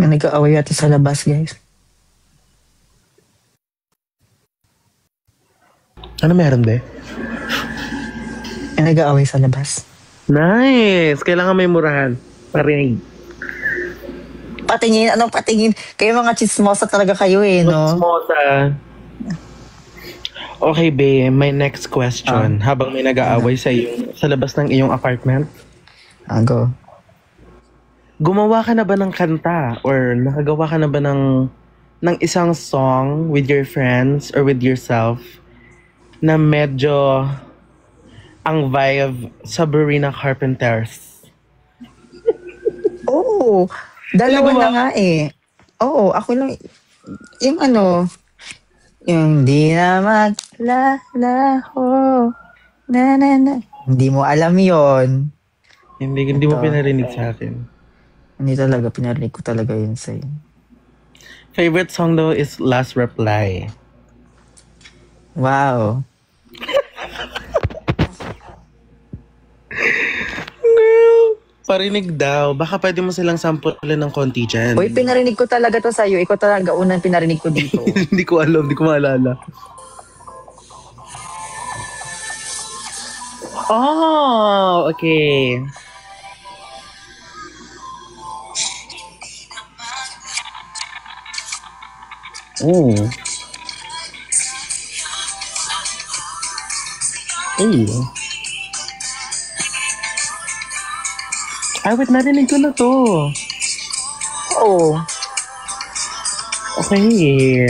May nag-aaway yata sa labas, guys. Ano meron, be? May nag-aaway sa labas. Nice! Kailangan may murahan. Parinig. Patingin, anong patingin? Kayo mga chismosa talaga kayo no? Chismosa. Okay, be, my next question. Habang may nag-aaway sa labas ng iyong apartment. Go. Gumawa ka na ba ng kanta? Or nakagawa ka na ba ng isang song with your friends or with yourself na medyo ang vibe Sabrina Carpenter's? Oo. Dalawa na nga Oo, ako lang. Yung yung di na maglalaho. Na. Hindi mo alam yon. Hindi mo pinarinig sa akin. Hindi talaga, pinarinig ko talaga yun sa'yo. Favorite song though is Last Reply. Wow. Parinig daw. Baka pwede mo silang sample ng konti dyan. Uy, pinarinig ko talaga to sa'yo. Ikaw talaga unang pinarinig ko dito. Hindi ko alam, hindi ko maalala. Oh, okay. Oh. Ay, wait, narinig ko na to. Oo. Okay.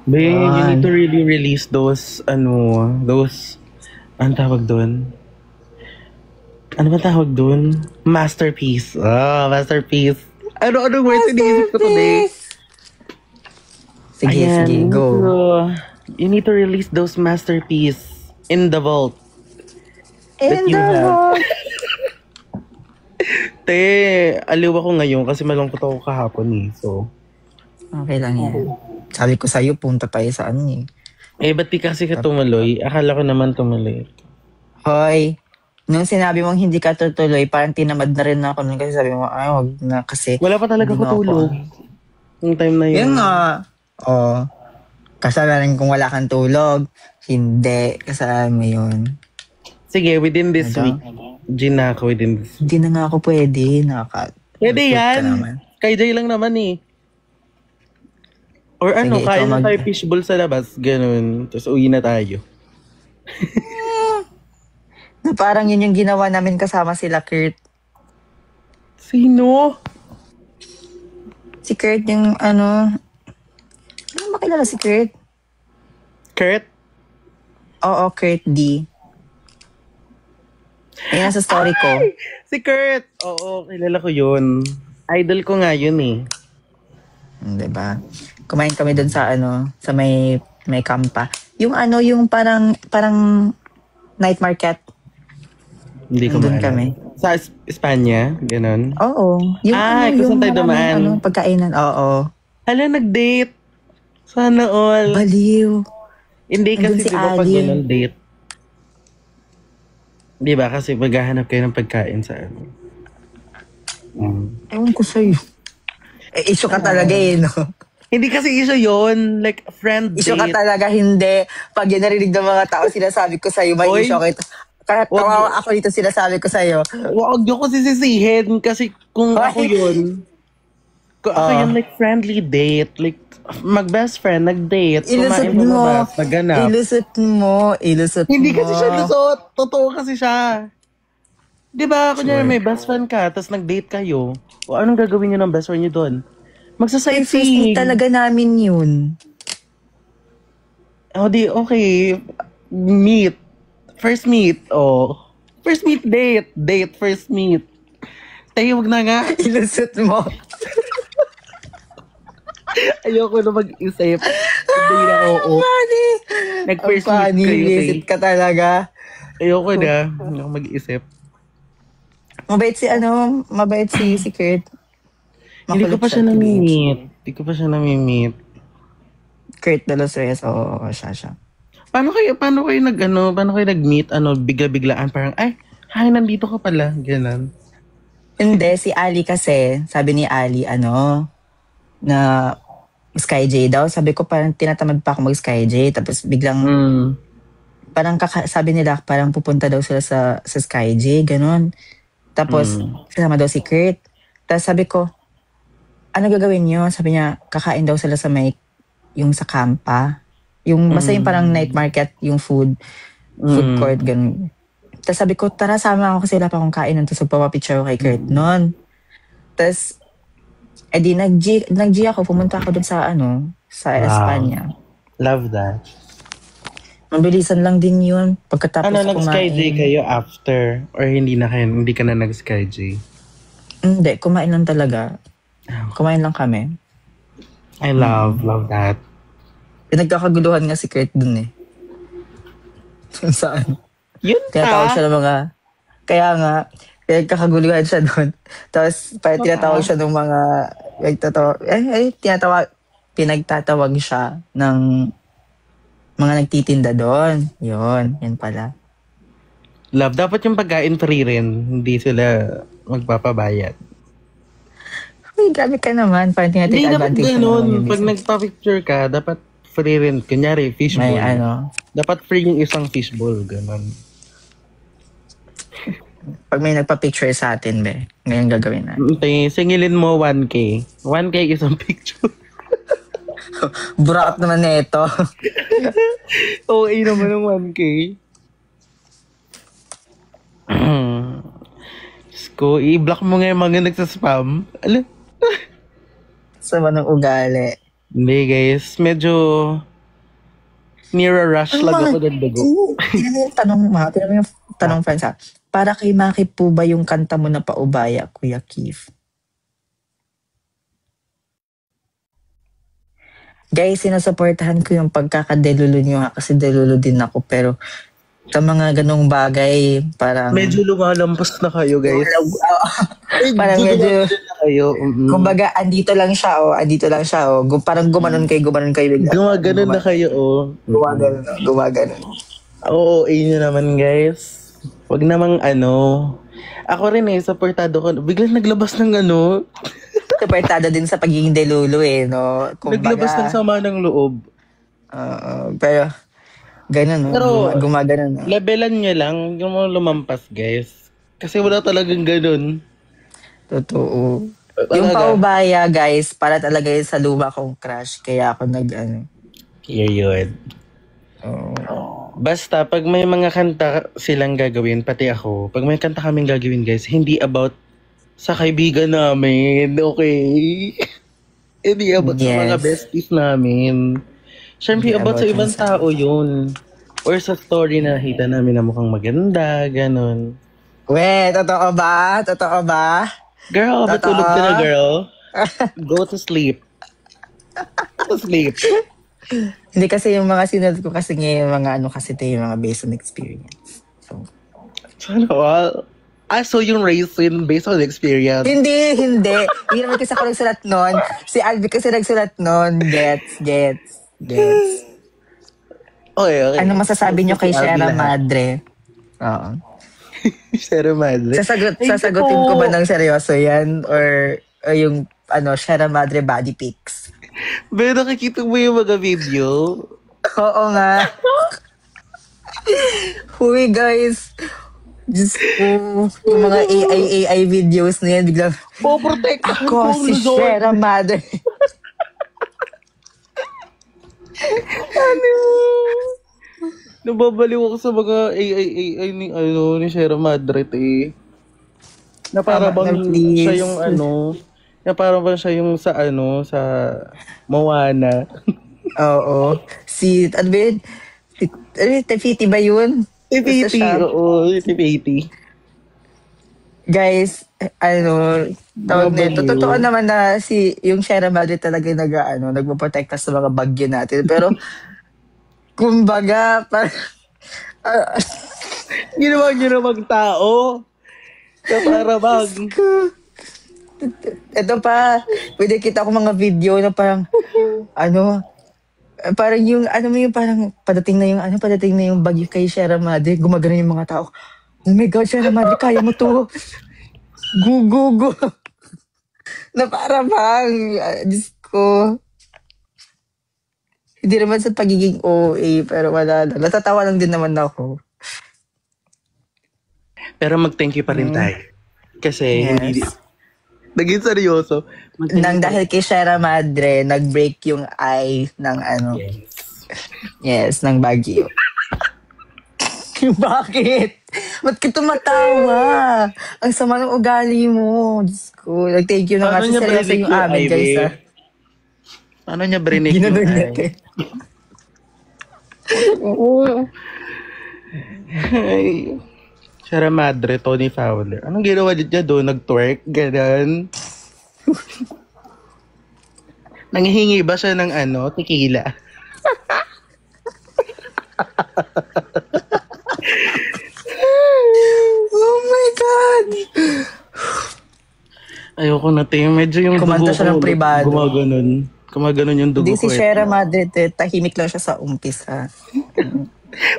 Babe, you need to really release those, anong tawag doon? Ano ba tawag doon? Masterpiece. Masterpiece. Ano words iniisip ko today? Sige, go. You need to release those masterpiece in the vault. In the vault. Te, aliw ako ngayon kasi malungkot ako kahapon So, okay lang yan. Sabi ko sa'yo, punta tayo sa ba't di kasi ka tumuloy? Akala ko naman tumuloy. Hoy, nung sinabi mong hindi ka tutuloy, parang tinamad na rin ako nun kasi sabi mo, wag na kasi. Wala pa talaga ako tulog. Yung time na yun. Yun nga. Kasalanan kung wala kang tulog. Hindi. Kasalanan mo yun. Sige, within this week. Gina ako within this week. Hindi na nga ako pwede. Pwede yan. Kay Jay lang naman Or sige, kaya na tayo fishbowl sa labas. Ganun. Tapos uwi na tayo. Na parang yun yung ginawa namin kasama sila Kurt. Sino? Si Kurt yung Ano makilala si Kurt? Kurt? Oo, Kurt D. Ayan sa story ko. Si Kurt! Oo, kilala ko yun. Idol ko nga yun Diba? Kumain kami dun sa sa may kampa. Yung yung parang night market. Hindi ko maalala. Kami. Sa Espanya? Ganon? Oo. Yung kung saan tayo dumaan? Pagkainan, oo. Hala, nag-date. Sana all. Baliw. Hindi kasi si diba pag ganun date. Diba kasi maghahanap kayo ng pagkain sa Ewan ko sa'yo. Issue ka talaga no? Hindi kasi issue yon, like friend date. Issue ka talaga, hindi. Pag yun narinig ng mga tao, sinasabi ko sa'yo, may issue ka ito. Kawawa ako dito, sinasabi ko sa'yo. Huwag niyo ko sisisihin kasi kung ako yun, like friendly date, like mag-best friend, nag-date, ilusot mo, maganap. Ilusot mo. Hindi kasi siya lusot. Totoo kasi siya. Diba, kunyari may best friend ka, tapos nag-date kayo, o anong gagawin niyo ng best friend niyo doon? Magsa-sightseeing. First date talaga namin yun. Okay. Meet. First meet. First meet, date. Date, first meet. Tayo, wag na nga. Ilusot mo. Ayoko na mag-isip. Hindi na Funny. Nag-first meet kayo. Visit ka talaga. Ayoko na. Ayoko mag-isip. Mabait si Kurt. Hindi ko pa siya nami-meet. Kurt de los Reyes, siya. Paano kayo nag-meet? Bigla-biglaan parang, hi, nandito ka pala. Ganun. Hindi, si Ali kasi, sabi ni Ali, na Sky J daw. Sabi ko parang tinatamad pa ako mag Sky J. Tapos biglang, Mm. parang sabi nila, parang pupunta daw sila sa Sky J, ganun. Tapos, Mm. kasama daw si Kurt. Tapos sabi ko, ano gagawin nyo? Sabi niya, kakain daw sila sa yung sa Kampa. Basta yung parang night market, yung food court, ganun. Tapos sabi ko, tara, sama ako kasi wala pa akong kainan. Tapos magpapapicture ako kay Kurt noon. Tapos, edi nag-G ako, pumunta ako dun sa sa Wow. Espanya. Love that. Mabilisan lang din yun. Pagkatapos Nag-Sky kumain. J kayo after? Or hindi ka na nag-Sky J? Hindi, kumain lang talaga. Kumain lang kami. I love that. Nagkakaguluhan nga si Kurt dun eh. Saan? Yun Tinatawag pa? siya ng mga... Kaya nga, nagkakaguluhan siya dun. Tapos, parang tinatawag siya ng mga... Pinagtatawag siya ng mga nagtitinda doon. Yun pala. Love, dapat yung pagkain free rin. Hindi sila magpapabayad. Uy, grabe ka naman. Parang Hindi tinatake dapat advantage ganun. naman yung Pag business. nagpa-picture ka, dapat free rin. Kunyari, fishbowl. May Dapat free yung isang fishbowl. Ganun. pag may nagpa-picture sa atin, ngayon gagawin na. Singilin mo 1K. 1K isang picture. Burakot naman na ito. Okay naman ng 1K. Sko, i-block mo nga yung mga nagsaspam. Ala? Sama ng ugali. Hindi guys, medyo near a rush lang ako ng dugo. Tingnan mo yung tanong, friends ha. Para kay Maki po ba yung kanta mo na paubaya, Kuya Keith? Guys, sinusuportahan ko yung pagkakadelulo nyo ha, kasi delulo din ako. Pero sa mga ganong bagay, parang... Medyo lumalampas na kayo guys. Parang medyo... na kayo. Kumbaga, andito lang siya. Parang gumanon kayo bigla. Gumaganon na kayo Gumaganon. Oo, nyo naman guys. Wag namang Ako rin supportado ko. Biglang naglabas ng Suportado din sa pagiging delulo no? naglabas ng sama ng loob. Pero, ganun, no? Pero, Gumaganon. Levelan nyo lang yung mga lumampas, guys. Kasi wala talagang ganun. Totoo. Talaga. Yung paubaya, guys, para talaga yun sa luma kong crush. Kaya ako Yun. Basta, pag may mga kanta silang gagawin, pati ako, pag may kanta kaming gagawin, guys, hindi about sa kaibigan namin, okay? Hindi about sa mga besties namin. Siyempre, about sa ibang tao yun. Or sa story na nakita namin na mukhang maganda, ganun. Totoo ba? Girl, matulog ka na, girl. Go to sleep. Hindi kasi yung mga sinunod ko kasi ngayon, yung mga kasi ito yung mga based on experience. So, sana all. So yung raisin based on experience. Hindi. Hindi naman kasi ako nagsulat nun. Si Albi kasi nagsulat nun. Gets. Okay. Ano masasabi nyo kay Sierra Madre? Oo. Sierra Madre? Sasagutin ko ba ng seryoso yan? Or yung Sierra Madre body pics? Pero nakikita mo yung mga video? Oo nga. Huy guys. Diyos ko, yung mga AI videos na yan, biglang, ako si Sierra Madre. Nababaliw ako sa mga AI ni Sierra Madre, na para bang siya yung na para bang siya yung sa Moana. Oo. Si Tefiti ba yun? Tefiti, oo. Tefiti. Guys, tawag nito. Totoo naman na yung Sierra Madre talaga nagpo-protekta sa mga bagyo natin. Pero, kumbaga, ginawang tao. Para bang. Ito pa, pwede kita ko mga video na parang, parang yung, parang padating na yung bagyo kay Sierra Madre, gumagano yung mga tao. Oh my God, Sierra Madre, kaya mo to. Gugugo. Na para bang, Diyos ko. Hindi naman sa pagiging OA, pero wala lang. Natatawa lang din naman ako. Pero mag-thank you pa rin tayo. Kasi hindi... Yes. Naging seryoso. Nang dahil kay Sierra Madre, nag-break yung eye ng ano. Yes. Yes, ng Baguio. Bakit? Ba't ka tumatawa? Ang sama ng ugali mo. Diyos ko. Nag-thank you na nga. Paano niya Seryoso brinig yung yung amin, eye, guys, babe? ha? Paano niya brinig yung Ginanong eye? natin. Ay. Sierra Madre, Tony Fowler. Anong ginawa niya doon? Nag-twerk? Ganun? Nanghihingi ba siya ng ano, tequila? Oh my God! Ayoko na, Tim. Medyo yung Kumanta dugo siya ng ko, privado. Gumaganon yung dugo Hindi ko. si Sierra Madre, tahimik lang siya sa umpisa.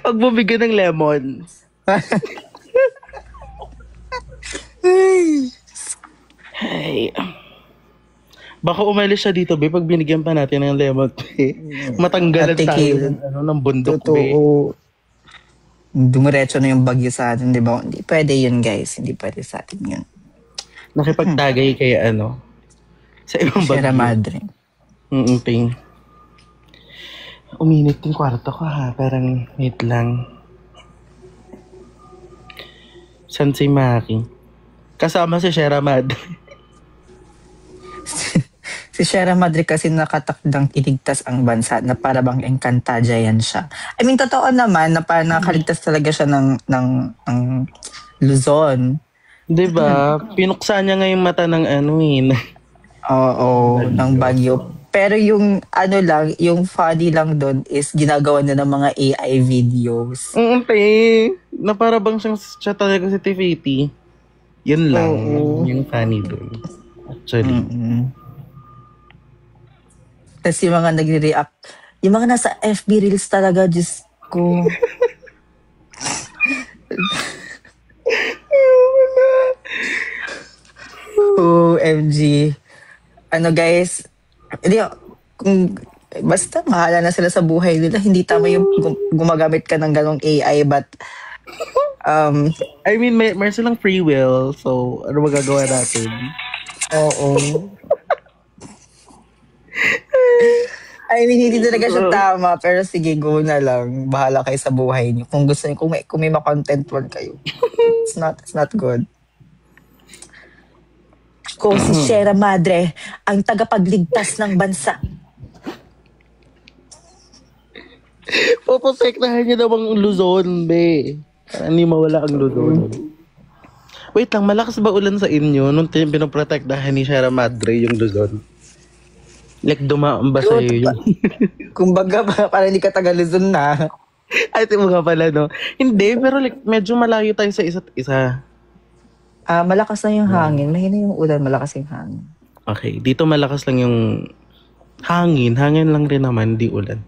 Huwag mo bigyan ng lemon. Ay. Baka umalis siya dito, be, pag binigyan pa natin ng lemon, be. Matanggalan At tayo tequila. ng bundok, be. Totoo. Dumiretso na yung bagyo sa atin, di ba? Hindi pwede yun, guys. Hindi pwede sa atin yun. Nakipagtagay kaya sa ibang bagyo. Sierra Madre. Ting. Uminit yung kwarto ko, ha. Parang, wait lang. San si Maki? Kasama si Sierra Madre. Si Sierra Madre kasi nakatakdang iligtas ang bansa na para bang Encantadia yan siya. I mean, totoo naman na parang nakaligtas talaga siya ng Luzon. Diba? Pinuksa niya nga yung mata ng Oo, ng Baguio. Pero yung ano lang, yung funny lang doon is ginagawa na ng mga AI videos. Na para bang siya talaga si Tifiti. Yun lang. Oo. Yung funny doon. Actually. Tapos yung mga nagre-react, yung mga nasa FB Reels talaga, Diyos ko. OMG. Ano guys, hindi, kung basta mahala na sila sa buhay nila, hindi tama yung gumagamit ka ng ganong AI, but I mean, may silang free will, so ano magagawa natin? oo. I mean, hindi talaga siya tama, pero sige, go na lang. Bahala kayo sa buhay niyo. Kung gusto niyo, kung may ma-content one kayo. It's not good. Kung si Sierra Madre, ang tagapagligtas ng bansa. Poprotektahan niya daw ang Luzon, be. Para hindi mawala ang Luzon. Wait lang, malakas ba ulan sa inyo nung pinoprotektahan ni Sierra Madre yung Luzon? Like, dumaan ba sa'yo yun? Kumbaga, parang hindi ka taga-Luzon na. Ay, ito mo nga pala, no? Hindi, pero like, medyo malayo tayo sa isa't isa. Malakas na yung hangin. Mahina yung ulan, malakas yung hangin. Okay, dito malakas lang yung hangin. Hangin lang rin naman, di ulan.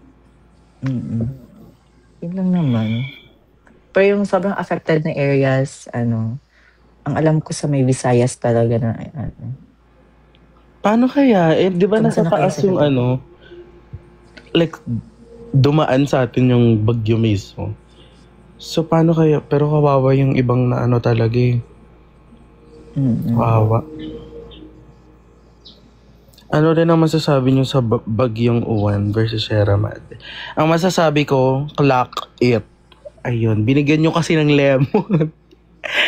Yun lang naman. Pero yung sobrang affected na areas, ang alam ko sa may Visayas talaga na, Paano kaya? Eh, di ba Kamusta nasa na kayo taas sa yung gabi? like, dumaan sa atin yung bagyo mismo. So, paano kaya? Pero kawawa yung ibang na talaga eh. Kawawa. Ano rin ang masasabi niyo sa bagyong Uwan versus Sierra Madre? Ang masasabi ko, clock it. Ayun, binigyan niyo kasi ng lemon.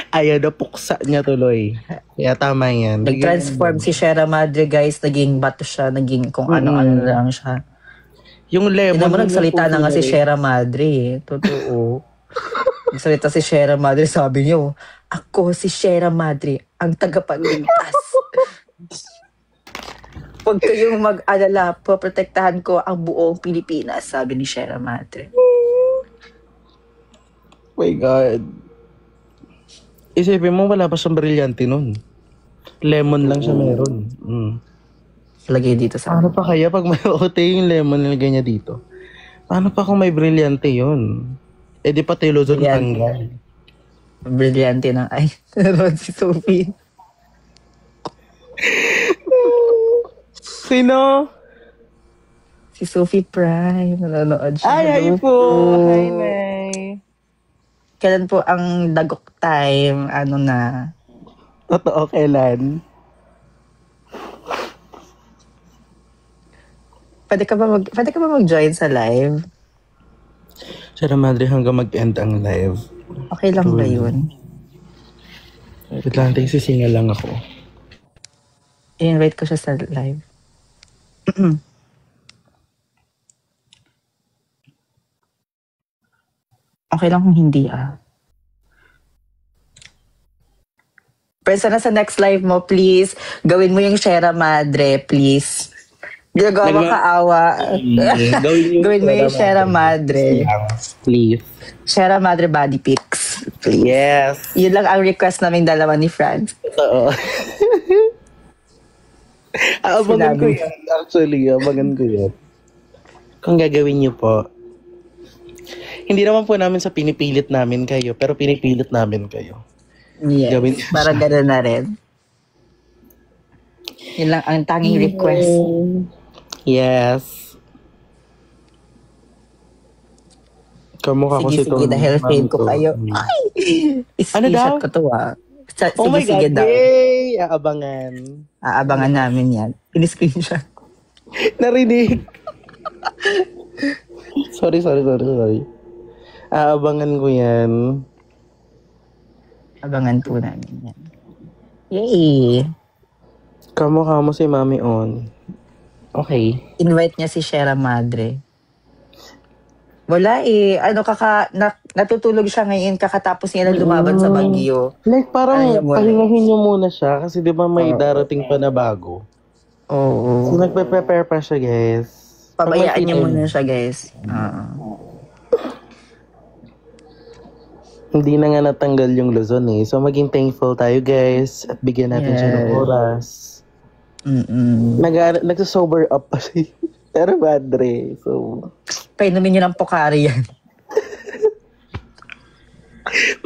Ayan, napuksa niya tuloy. Kaya tama yan. nag-transform si Sierra Madre, guys. Naging bato siya, naging kung ano-ano lang siya. Yung lemon. Tignan mo, nagsalita na nga si Sierra Madre eh. Totoo. Nagsalita si Sierra Madre, sabi niyo, ako si Sierra Madre, ang tagapagligtas. Huwag kayong mag-alala, poprotektahan ko ang buong Pilipinas, sabi ni Sierra Madre. My God. Isipin mo, wala pa siyang brilyante nun. Lemon lang siya meron. Lagay dito sa Paano pa kaya pag may ote yung lemon nilagay niya dito? Paano pa kung may brilyante yun? Eh di pati Luzon Brilyante. tanggal. Brilyante ng ay. Si Sophie. Sino? Si Sophie Prime. Nanonood siya. Ay, hi Hello po. Hi, Nay. Kailan po ang dagok time? Ano na? Totoo, kailan? Pwede ka ba mag-join sa live? Sara Madre, hanggang mag-end ang live. Okay lang ba yun? Wait lang, sisinga lang ako. I-invite ko siya sa live. Okay lang kung hindi Pero sana sa next live mo, please, gawin mo yung Sierra Madre, please. Ginagawa mo kaawa. Gawin mo yung Sierra Madre. Please. Sierra Madre body pics. Please. Yes. Yun lang ang request namin dalawa ni Franz. Oo. Abangan ko yan. Actually, abangan ko yan. Kung gagawin niyo po. Hindi naman po namin sa pinipilit namin kayo, pero pinipilit namin kayo. Yes. Gawin para gano'n na rin. Yun lang ang tanging request. Yes. Kamukha ko si Sige, dahil fame ko kayo. Ay! Ano daw? Screenshot ko to Oh my God, daw. yay! Aabangan. Aabangan namin yan. In-screenshot. Narinig. Sorry. Aabangan ko yan. Abangan po namin yan. Yay! Kamukha mo si Mami On. Okay. Invite niya si Sierra Madre. Wala natutulog siya ngayon kakatapos niya lang lumaban sa Baguio. Like parang pahingahin niyo muna siya kasi di ba may darating pa na bago. Oo. So nagpe-prepare pa siya, guys. Pabayaan niyo muna siya, guys. Hindi na nga natanggal yung Luzon eh. So maging thankful tayo, guys. At bigyan natin siya ng oras. Nagsasober up pa siya. Pero Madre. So painumin niyo ng Pocari yan.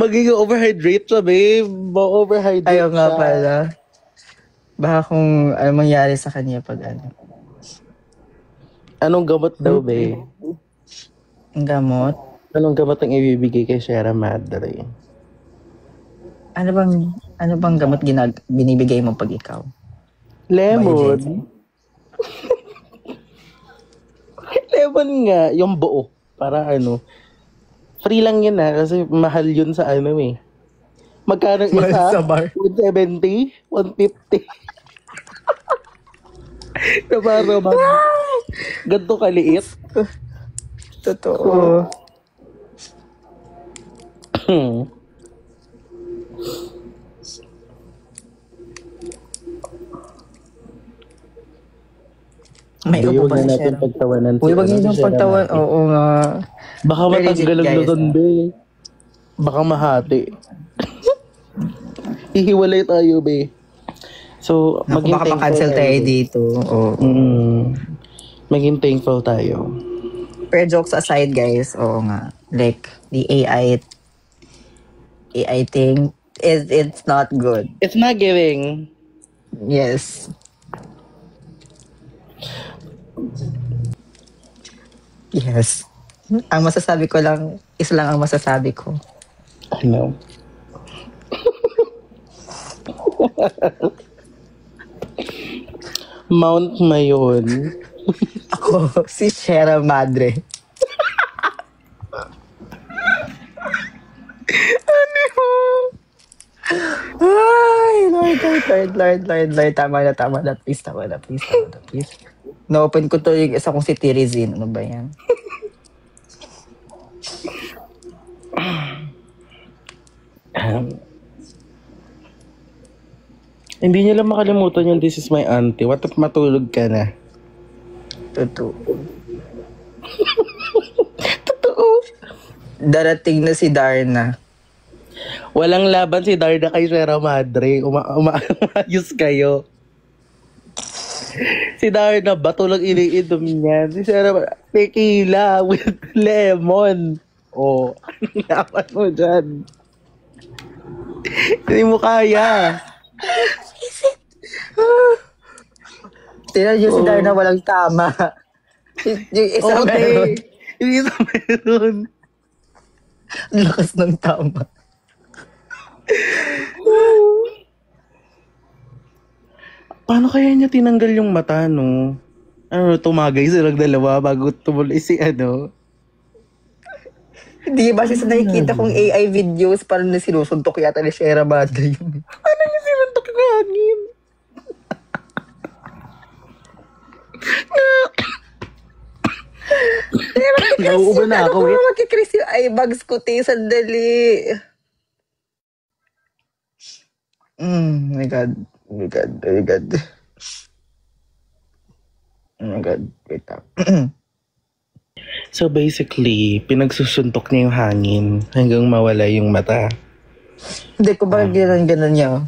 magiging overhydrate siya, babe. Ma-overhydrate Ayaw nga siya. pala. Baka kung ano mangyari sa kanya pag ano. Anong gamot daw, babe? Ang gamot? Anong gamot ang ibibigay kay Sierra Madre? Ano bang gamot binibigay mo pag ikaw? Lemon. Lemon nga, yung buo. Para free lang yun kasi mahal yun sa Magkano isa? Sa bar. 170? 150? Naman. Ganto kaliit. Totoo. May upo pa si natin Sierra. pagtawanan. Uy, wag niyo pagtawan. Oo nga. Baka Very matanggal legit, ang guys, doon, be. Baka mahati. Hihiwalay tayo, be. So, maging Baka ma-cancel tayo dito. Oo. Maging thankful tayo. Pero jokes aside, guys, oo nga. Like, the AI thing, it's not good. It's not giving. Yes. Yes. Ang masasabi ko lang, isa lang ang masasabi ko. I know. Mount Mayon. Ako, si Sierra Madre. Ay, Lord. Tama na. Please. Na-open ko to yung isa kong si Tirizin. Ano ba yan? Hindi niyo lang makalimutan yung This Is My Auntie. What if matulog ka na? Totoo. Totoo. Darating na si Darna. Walang laban si Darna kay Sierra Madre. Umayos kayo. Si Darna ba tulog iniinom niyan? Si Sierra tequila with lemon. Oh, naman mo dyan. Hindi mo kaya. Tingnan niyo si Darna walang tama. Yung isa meron. Yung isa meron. Lakas ng tama. Paano kaya niya tinanggal yung mata, no? Ano, tumagay silang dalawa bago tumuloy si ano? Hindi, base sa nakikita kong AI videos, parang na sinusuntok yata ni Sierra Madre yun. Ano yung sinuntok yung hangin? Nauubo na ako, wait. Magkikris yung eye bags ko, te. Sandali. My God. Oh my God. Oh my God. Oh my God. Wait up. So basically, pinagsusuntok niya yung hangin hanggang mawala yung mata. Hindi ko ba ganun niya?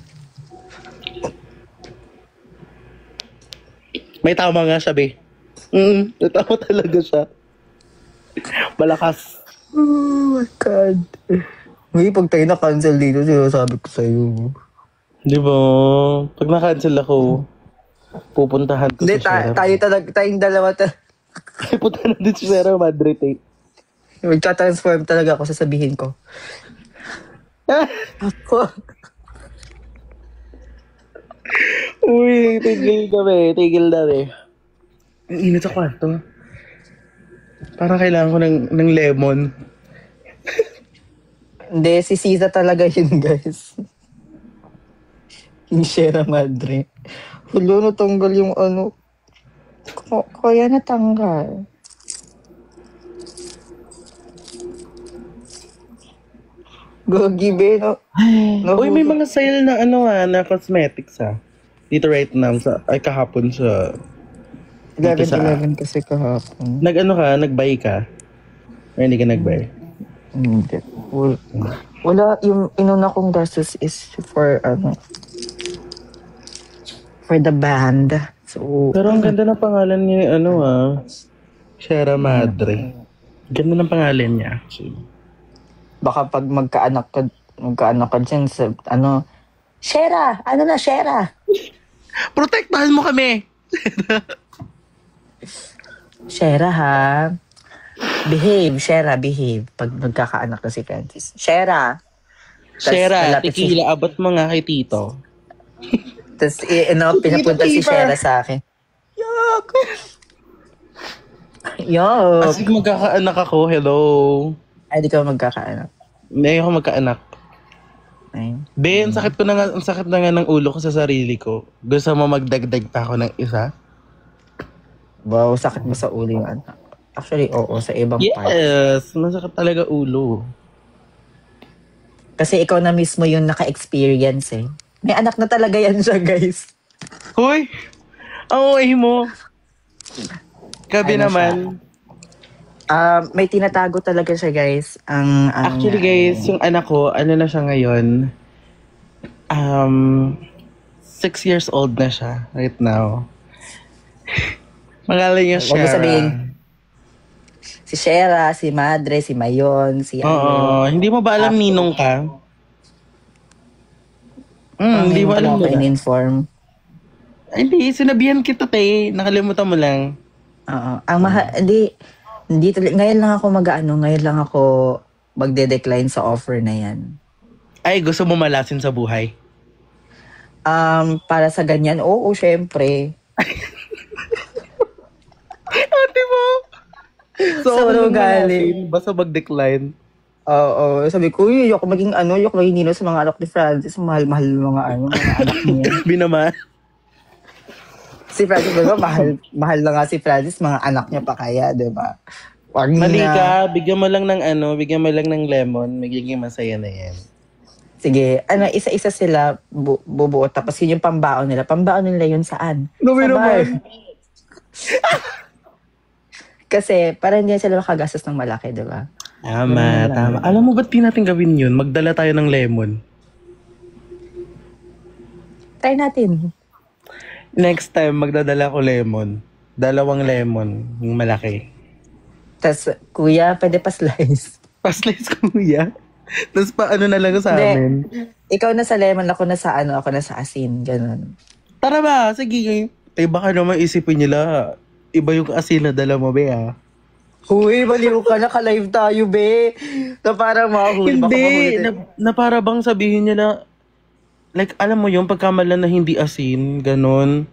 May tama nga siya, be. Natama talaga siya. Malakas. Oh my God. May pag tayo na-cancel dito, sinasabi ko sa'yo. Di ba? Pag na-cancel ako, pupuntahan ko Hindi, si Sierra. tayo talaga, tayong dalawa Pupuntahan din si Sierra Madre, eh. Magta-transform talaga ako, sasabihin ko. Ako. Uy, tigil kami. Tigil na eh. Ang init sa kwarto. Parang kailangan ko ng lemon. Hindi, si Siza talaga yun, guys. Yung Sierra Madre. Hulo, natanggal yung ano. Kaya natanggal. Gogi, be, no? Uy, may mga sale na na cosmetics dito right now, kahapon sa... 11-11 kasi kahapon. Nag-buy ka? Or hindi ka nag-buy? Hindi. Wala, yung inuna kong gastos is for the band. So, Pero ang ganda ng pangalan ni Sierra Madre. Ganda ng pangalan niya, actually. baka pag magkaanak ka dyan sa, Shera! Ano na, Shera? Protektahan mo kami! Shera, ha? Behave, Shera, behave. Pag magkakaanak na si Francis. Shera! Sierra, tikila, abot mo nga kay Tito. Tapos, pinapunta si Shera sa akin. Yuck! Yuck! Kasi magkakaanak ako, hello. Ay, di ka magkakaanak. Hindi ako magkaanak. Ay. Ben, ang sakit na nga ng ulo ko sa sarili ko. Gusto mo magdagdag pa ako ng isa? Wow, sakit mo sa ulo yung anak. Actually, oo, sa ibang part. Yes, masakit talaga ulo. Kasi ikaw na mismo yung naka-experience eh. May anak na talaga yan siya, guys. Hoy! Ang uwi mo. Gabi naman. May tinatago talaga siya, guys. Actually, guys, yung anak ko, na siya ngayon? 6 years old na siya right now. Pangalan niya Huwag mo Shera. sabihin. Si Shera, si Madre, si Mayon, si Oo, hindi mo ba alam ninong ka? Hindi mo alam ko nila. in-inform. Hindi, sinabihan kita, te. Nakalimutan mo lang. Oo. Ang mahal, hindi ngayon lang ako magde-decline sa offer na yan. Ay, gusto mo malasin sa buhay? Para sa ganyan, oo, syempre. Ate mo! So, ano galing? Basta mag-decline. Oo, sabi ko, ayoko maging nino sa mga anak ni Francis. Mahal-mahal mga anak niya. Sabi naman. Si Francis, diba? Mahal na nga si Francis, mga anak niya pa kaya, diba? Wag Mali na. ka, bigyan mo lang ng lemon, magiging masaya na yan. Sige, isa-isa sila bubuo. Tapos yun yung pambaon nila. Pambaon nila yun saan? No, Sa bar. naman. Kasi, para hindi sila makagastos ng malaki, diba? Tama. Alam mo ba't di natin gawin yun? Magdala tayo ng lemon. Try natin. Next time, magdadala ko lemon. 2 lemon, yung malaki. Tapos, kuya, pwede pa slice. Paslice kuya. Tapos paano na lang sa amin? Ikaw na sa lemon, ako na sa asin. Ganun. Tara ba? Sige. Eh baka naman isipin nila, iba yung asin na dala mo, be ah. Uy, baliw ka. Naka-live tayo, be. Na parang mahuli. Baka mahuli Hindi, na para bang sabihin niya na, like, alam mo yung pagkamalan na hindi asin, ganon.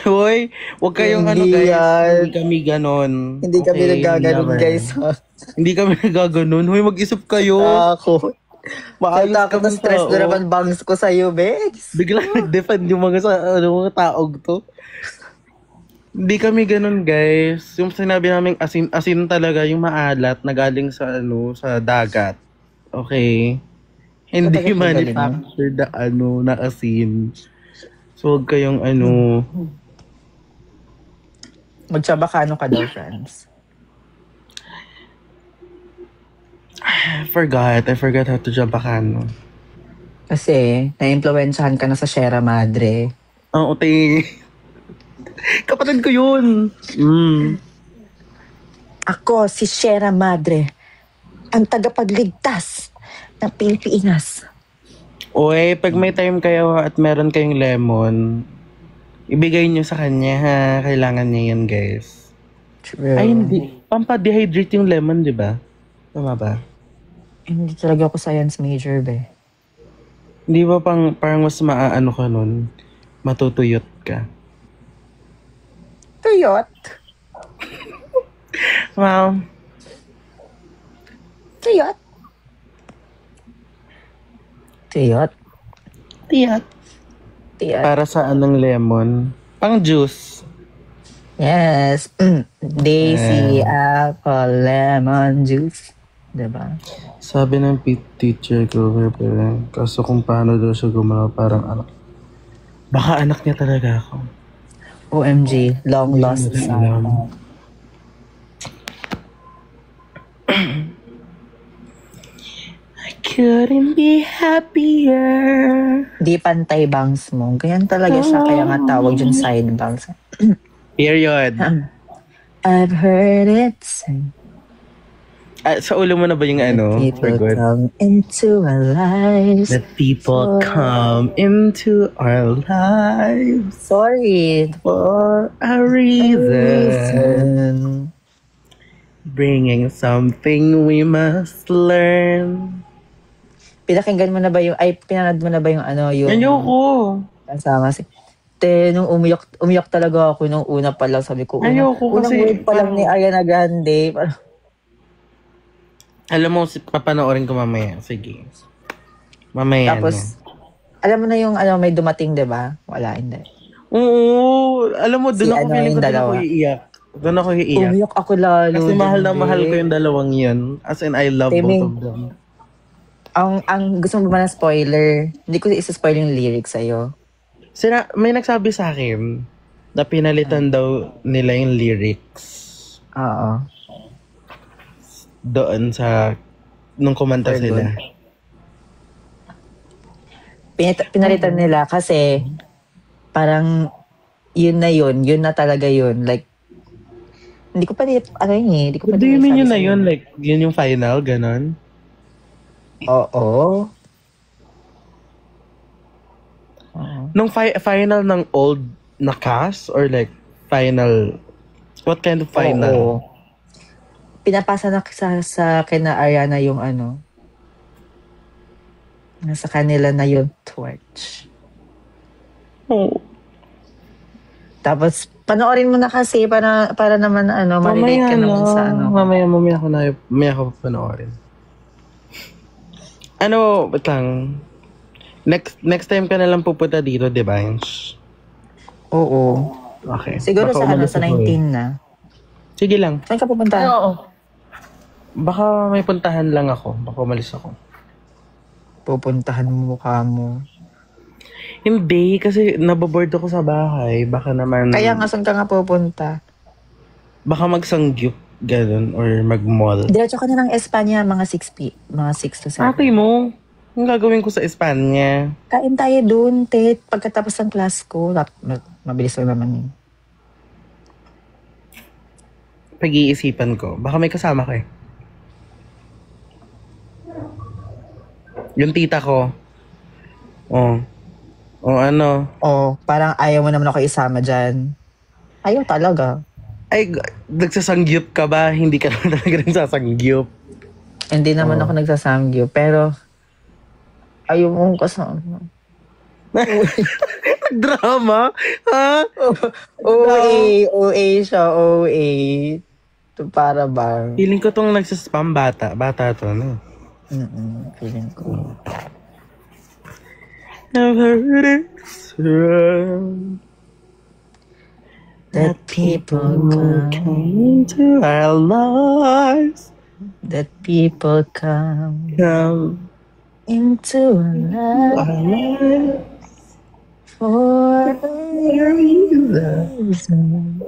Hoy, wag kayong ano Hindi guys, yan. hindi kami ganon. Hindi kami Okay, nagaganon, never. guys. Ha? Hindi kami nagaganon. Hoy, mag-isip kayo. Ako. Maayos Takot na kami stress tao. na naman bangs ko sa'yo, be. Biglang nag-defend yung mga taog to. Hindi kami ganun, guys. Yung sinabi namin asin talaga yung maalat na galing sa dagat. Okay? Hindi Dagat na galing manufactured na asin. So, huwag kayong Magtsabakano ka daw, friends. I forgot how to Jabacano. Kasi, na-influensyahan ka na sa Sierra Madre. Oo, kapatid ko yun. Ako, si Sierra Madre, ang tagapagligtas ng Pilipinas. Uy, pag may time kayo at meron kayong lemon, ibigay nyo sa kanya ha. Kailangan niya yan, guys. True. Ay, hindi. Pampadehydrate yung lemon, di ba? Tama ba? Hindi talaga ako science major, be. Hindi ba parang mas maaano ka nun? Matutuyot ka. Tuyot? Wow. Tuyot? Tuyot? Tiyat. Tuyot? Para sa anong lemon? Pang juice. Yes. Daisy, apple, lemon juice. Diba? Sabi ng teacher ko, kaso kung paano daw siya gumalaw, parang anak. Baka anak niya talaga ako. OMG, long lost son. I couldn't be happier. Di pantay bangs mo. Ganyan talaga siya. Kaya nga tawag dyan side bangs. Period. I've heard it say. Sa ulo mo na ba yung for People good? come into our lives. That people come into our lives Sorry. for a reason. Bringing something we must learn. Pinakinggan mo na ba pinanood mo na ba yung yung... Ayoko. Kasama si... Nung umiyak talaga ako nung una pa lang. Sabi ko, Ayoko unang kasi word pa lang ni Ariana Grande. Parang, alam mo, papanoorin ko mamaya. Sige. Mamaya tapos, alam mo na yung may dumating, di ba? Wala, hindi. Oo. Alam mo, doon Si ako feeling ko doon ako iiyak. Doon ako iiyak. Umiyak ako lalo. Kasi mahal na hindi. mahal ko yung dalawang yun. As in, I love both of them. Ang gusto mo ba na spoiler? Hindi ko isa-spoil yung lyrics sa'yo. May nagsabi sa akin na pinalitan daw nila yung lyrics. Oo. Doon nung kumanta Very sila. Pinalitan nila kasi parang yun na talaga yun. Like, hindi ko pa hindi ko pa What do you mean yun na sa'yo. yun? Like, yun yung final, ganon? Oo. Nung final ng old na cast? Or like, final? What kind of final? Oo. Pinapasa na sa kina Ariana yung nasa kanila na yung torch. Oh. Tapos, panoorin mo na kasi para naman ma-relate ka naman sa Mamaya ko panoorin. Wait lang. Next time ka na lang pupunta dito, di ba? Oo. Okay. Siguro Baka sa umalis sa ako 19 na. Sige lang. Saan ka pupunta? Oo. Baka may puntahan lang ako. Baka umalis ako. Pupuntahan mo mukha mo. Hindi, kasi naboboard ako sa bahay. Baka naman... Kaya nga, saan ka nga pupunta? Baka magsangyup, ganun, or mag-mall. Diretso ka na ng Espanya, mga 6 to 7. Ate mo, ang gagawin ko sa Espanya? Kain tayo dun, Tet. Pagkatapos ng class ko, mabilis lang naman yun. Pag-iisipan ko. Baka may kasama ka eh. Yung tita ko. Oh. O ano? O parang ayaw mo naman ako isama dyan. Ayaw talaga. Ay, nagsasangyup ka ba? Hindi ka naman talaga nagsasangyup. Hindi naman ako nagsasamgyo. Pero, ayaw mong kasama. Drama? Ha? OA siya, OA. Ito para bang. Feeling ko tong nagsaspam bata. Bata to, no? Feeling ko. I've heard it wrong. That people come into our lives. That people come Come into our lives for a reason.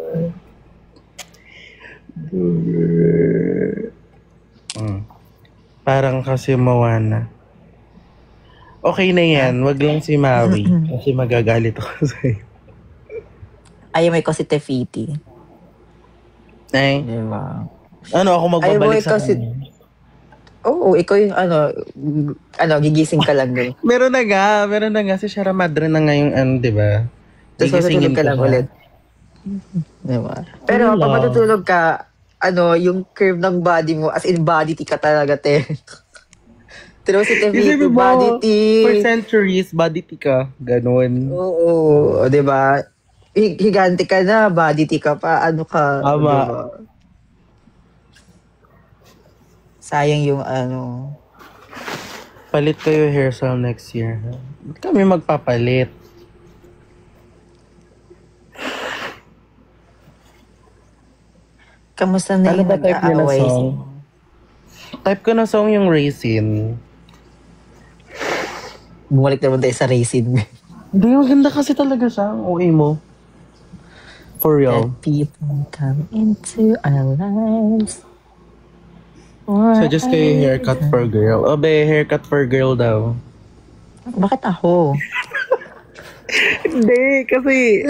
Parang kasi Moana. Okay na yan. Wag lang si Maui. Kasi magagalit ako sa'yo. Ayaw mo ko si Tefiti. Ay, Diba? ano ako magbabalik sa kasi, kanya? Oo, ikaw yung gigising ka lang doon. Meron na nga. Si Shara Madre na nga yung di ba? Tapos matutulog ka lang ulit. Diba? Pero pag matutulog ka, yung curve ng body mo, as in body tea ka talaga, te. Pero si Tefiti, body tea. For centuries, body tea ka. Ganon. Oo, diba? Higante ka na, body tea ka pa, ano ka. Tama. Diba? Sayang yung Palit kayo hairstyle next year. Ba't kami magpapalit? Kamusta na Ano yung ba type niya na nag-aaway? song? Type ko na song yung Raisin. Bumalik naman tayo sa racing. Hindi, maganda kasi talaga siya. Ang OA mo. For real. That people come into our lives. Suggest kayo haircut for girl. O be, haircut for girl daw. Bakit ako? Hindi, kasi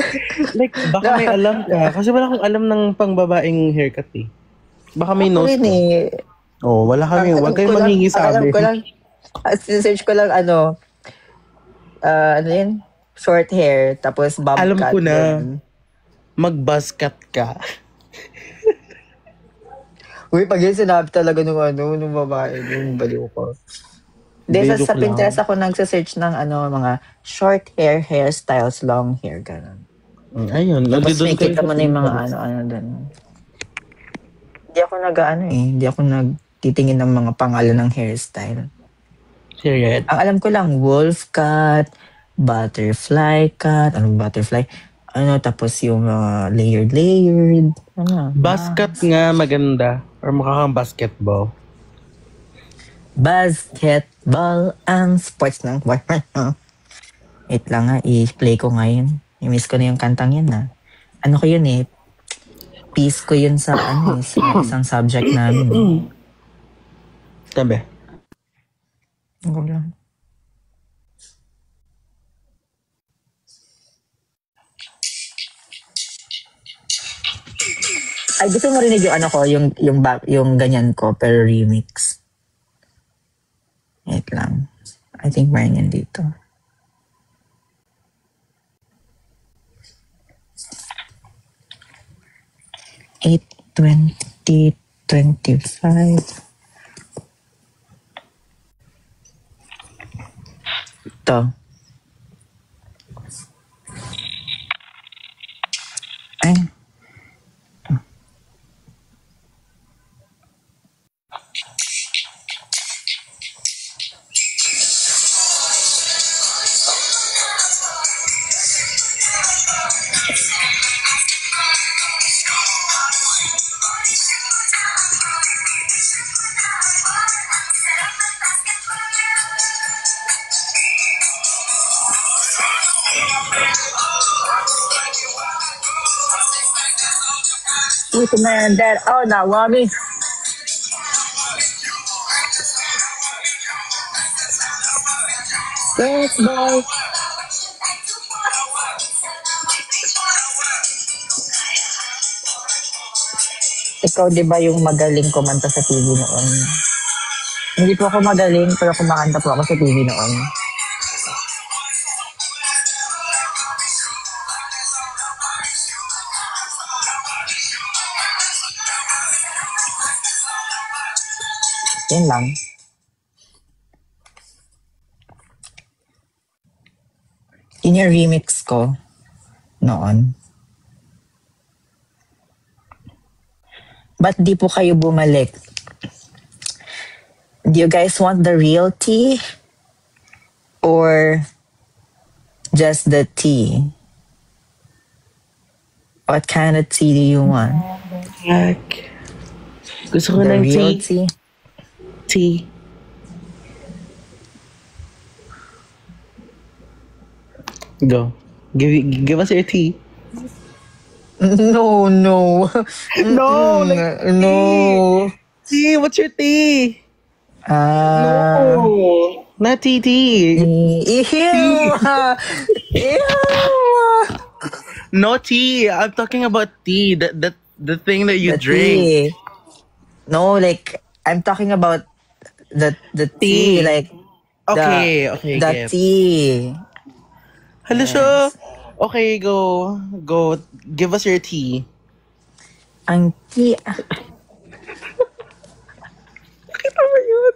like, baka may alam ka. Kasi wala akong alam ng pangbabaeng haircut eh. Baka may nose rin ka. Oh, wala kami. Huwag kayong manghingi sa Alam amin. ko lang, search ko lang yun? Short hair, tapos bob Alam cut. ko na. Yun. Mag-buzzcut ka. Uy, pag yun sinabi talaga nung babae, yung baliw ko. Hindi, sa Joke lang. Pinterest ako nagsa-search ng mga short hair, hairstyles, long hair, gano'n. Ayun. Tapos nandun may kayo kita sa mo na yung mga Pinterest. doon. Hindi ako hindi ako nagtitingin ng mga pangalan ng hairstyle. Serious? Ang alam ko lang, wolf cut, butterfly cut, butterfly? Tapos yung layered. Buzzcut nga maganda. Or mukha kang basketball. Basketball ang sports ng Wait lang nga, i-play ko ngayon. I-miss ko na yung kantang yun na. Ano ko yun eh, piece ko yun sa sa isang subject namin. Tabi. Ako lang. Ay, gusto mo rinig yung yung ganyan ko, pero remix. Wait lang. I think meron yan dito. Eight 2025. Ito. Ay. Who's the man that now want me? Yes, boy. Ikaw, di ba yung magaling kumanta sa TV noon? Hindi po ako magaling, pero kumakanta po ako sa TV noon. Yun lang. Yun yung remix ko noon. Ba't di po kayo bumalik? Do you guys want the real tea? Or just the tea? What kind of tea do you want? Heck. Gusto ko The ng real tea. tea? Tea. Go. Give us your tea. No. No, like No. tea. What's your tea? No. Not tea. Ew. Ew. No tea. I'm talking about tea. The thing that you The drink. tea. No, like I'm talking about the tea, Tea. like Okay, the get. tea. Hello, siya. Okay, go. Give us your tea. Ang tea. Nakita mo yun?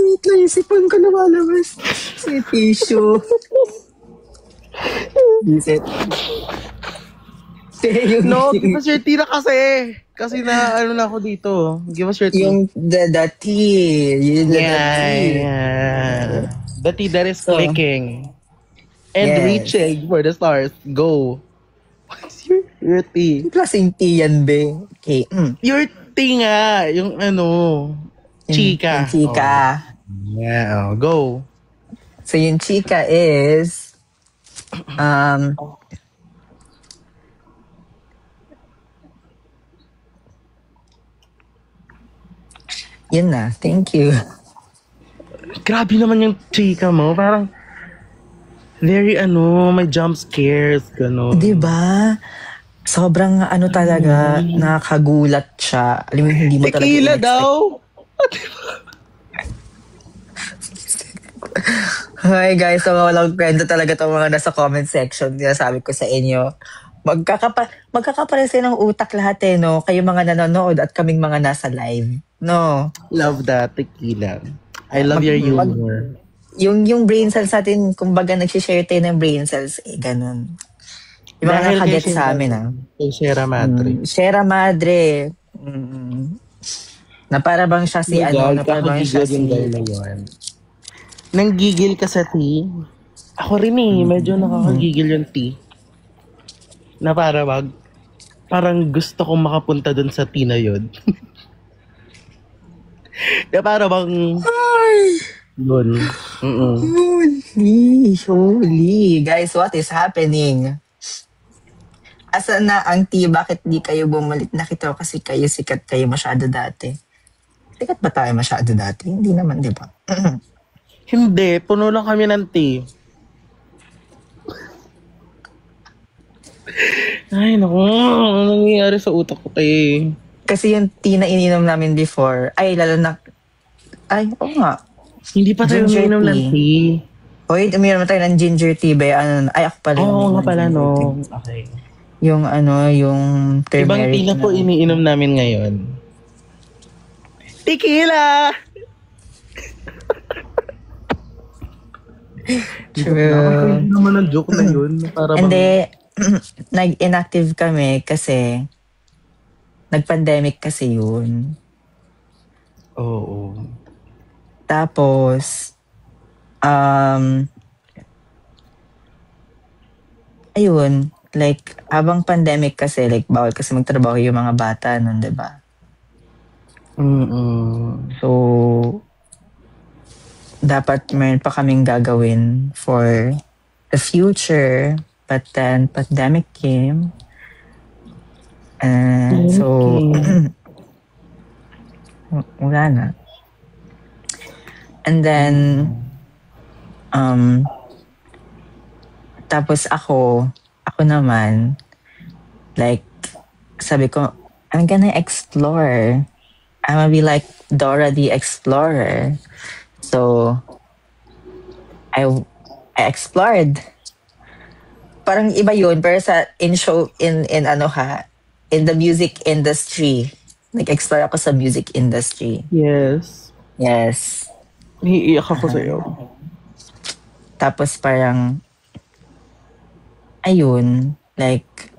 Wait lang, isipan ko lumalabas. Si tissue. Visit. No, give us your tea na kasi. Kasi na, ano na ako dito. Give us your tea. Yung the tea. Yung the tea. Yeah. The tea that is So, clicking. And yes. reaching for the stars. Go. What's your tea? Klaseng tea yan, be. Okay. Your tea nga. Yung ano, chika. Yung chika. Oh. Yeah, go. So yung chika is yun na. Thank you. Grabe naman yung chika mo. Parang, very may jump scares, gano'n. Diba? Sobrang talaga, nakakagulat siya. Alam mo, hindi mo talaga Tequila in-expect. daw? Hi guys, so walang kwento talaga itong mga nasa comment section. Sabi ko sa inyo, magkakapares ng utak lahat no? Kayo mga nanonood at kaming mga nasa live. No? Love that, tequila. I love your humor. Yung brain cells natin, kumbaga nagsishare tayo ng brain cells, ganun. Yung mga Dahil nakaget kay sa amin, Kay Sierra Madre. Sierra Madre. Na para bang siya si na para bang siya si... Nanggigil ka sa tea? Ako rin medyo nakakagigil yung tea. Na parang gusto kong makapunta dun sa tea na yun. Na para bang... Yun. Holy. Guys, what is happening? Asa na ang tea? Bakit di kayo bumalik? Nakita ko kasi kayo sikat kayo masyado dati. Sikat ba tayo masyado dati? Hindi naman, di ba? Hindi. Puno lang kami ng tea. Ay, naku. Ano nangyayari sa utak ko tayo? Kasi yung tea na ininom namin before, lalo na... oo nga. Hindi pa tayo Ginger uminom ng tea. Hoy, uminom tayo ng ginger tea ba? Ako pala. Oo nga pala, no. Okay. Yung yung turmeric. Ibang tea na po iniinom namin ngayon. Tequila! True. Hindi naman ang joke na yun. Hindi, nag-inactive kami kasi nag-pandemic kasi yun. Oo. Tapos, ayun, like, habang pandemic kasi, like, bawal kasi magtrabaho yung mga bata nun, diba? So, dapat meron pa kaming gagawin for the future, but then pandemic came. So, wala na. And then, tapos ako naman, like, sabi ko, I'm gonna explore. I'm gonna be like Dora the Explorer. So, I explored. Parang iba yun, pero in the music industry. Nag-explore ako sa music industry. Yes. Yes. Naiiyak ako sa'yo. Tapos parang, ayun, like,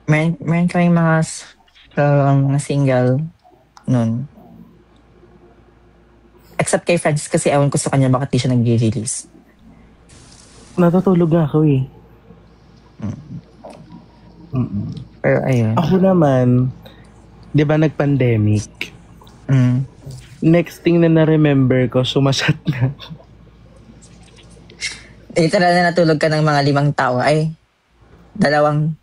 meron kaming mga single nun. Except kay Francis kasi ewan ko sa kanya bakit di siya nag-release. Natutulog nga ako eh. Pero ayun. Ako naman, di ba nag-pandemic? Next thing na na-remember ko, sumasyat na. Literal na natulog ka ng mga 5 tao. Ay, tatlong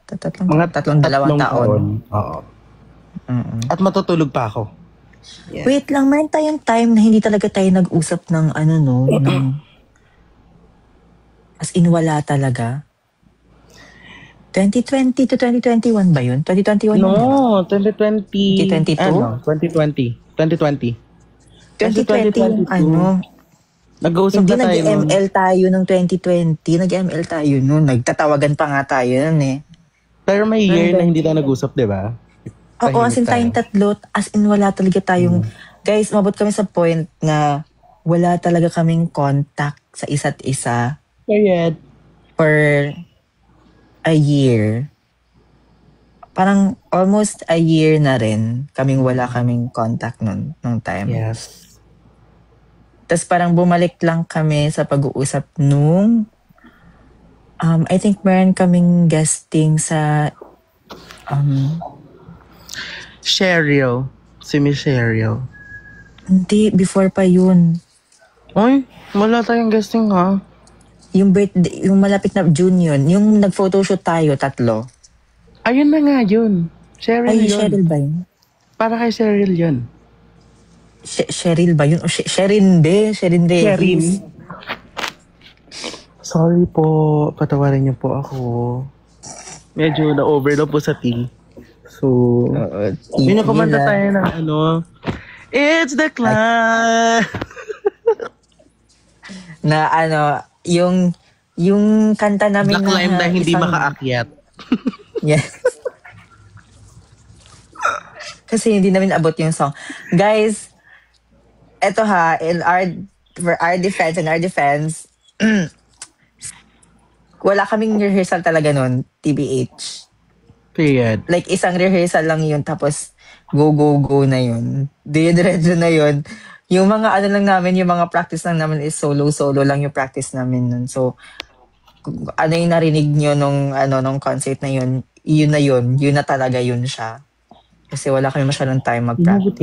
taon. Oo. At matutulog pa ako. Yeah. Wait lang, meron tayong time na hindi talaga tayo nag-usap ng as in wala talaga. 2020 to 2021 ba yun? 2021 No, 2020. 2022? 2020. 2020 yung Nag-uusap na tayo. Hindi nag-ML tayo ng 2020. Nag-ML tayo nun. Nagtatawagan pa nga tayo nun eh. Pero may year na hindi tayo nag-usap, di ba? Oo, as in tayong tatlo. As in wala talaga tayong... Guys, umabot kami sa point na wala talaga kaming contact sa isa't isa. Period. For a year. Parang almost a year na rin wala kaming contact nung time. Yes. Tapos parang bumalik lang kami sa pag-uusap nung I think meron kaming guesting sa Cheryl. Si Miss Cheryl. Hindi, before pa yun. Ay, wala tayong guesting ha? Yung birthday, yung malapit na June yun. Yung nag-photoshoot tayo, 3. Ayun na nga yun. Cheryl Ay, yun. Cheryl ba yun? Para kay Cheryl yun. Cheryl ba yun? O Sherin Reyes. Cherin. Sorry po. Patawarin niyo po ako. Medyo na-overload po sa tea. So, kumanta tayo ng It's the climb! Na yung kanta namin The climb na hindi makaakyat. Yes. Kasi hindi namin abot yung song. Guys, eto ha, for our defense, wala kaming rehearsal talaga nun, TBH. Period. Like, isang rehearsal lang yun, tapos go na yun. Diretso na yun. Yung mga lang namin, yung mga practice lang namin is solo lang yung practice namin nun. So, yung narinig nyo nung concert na yun na talaga yun siya. Kasi wala kami masyadong time mag-practice.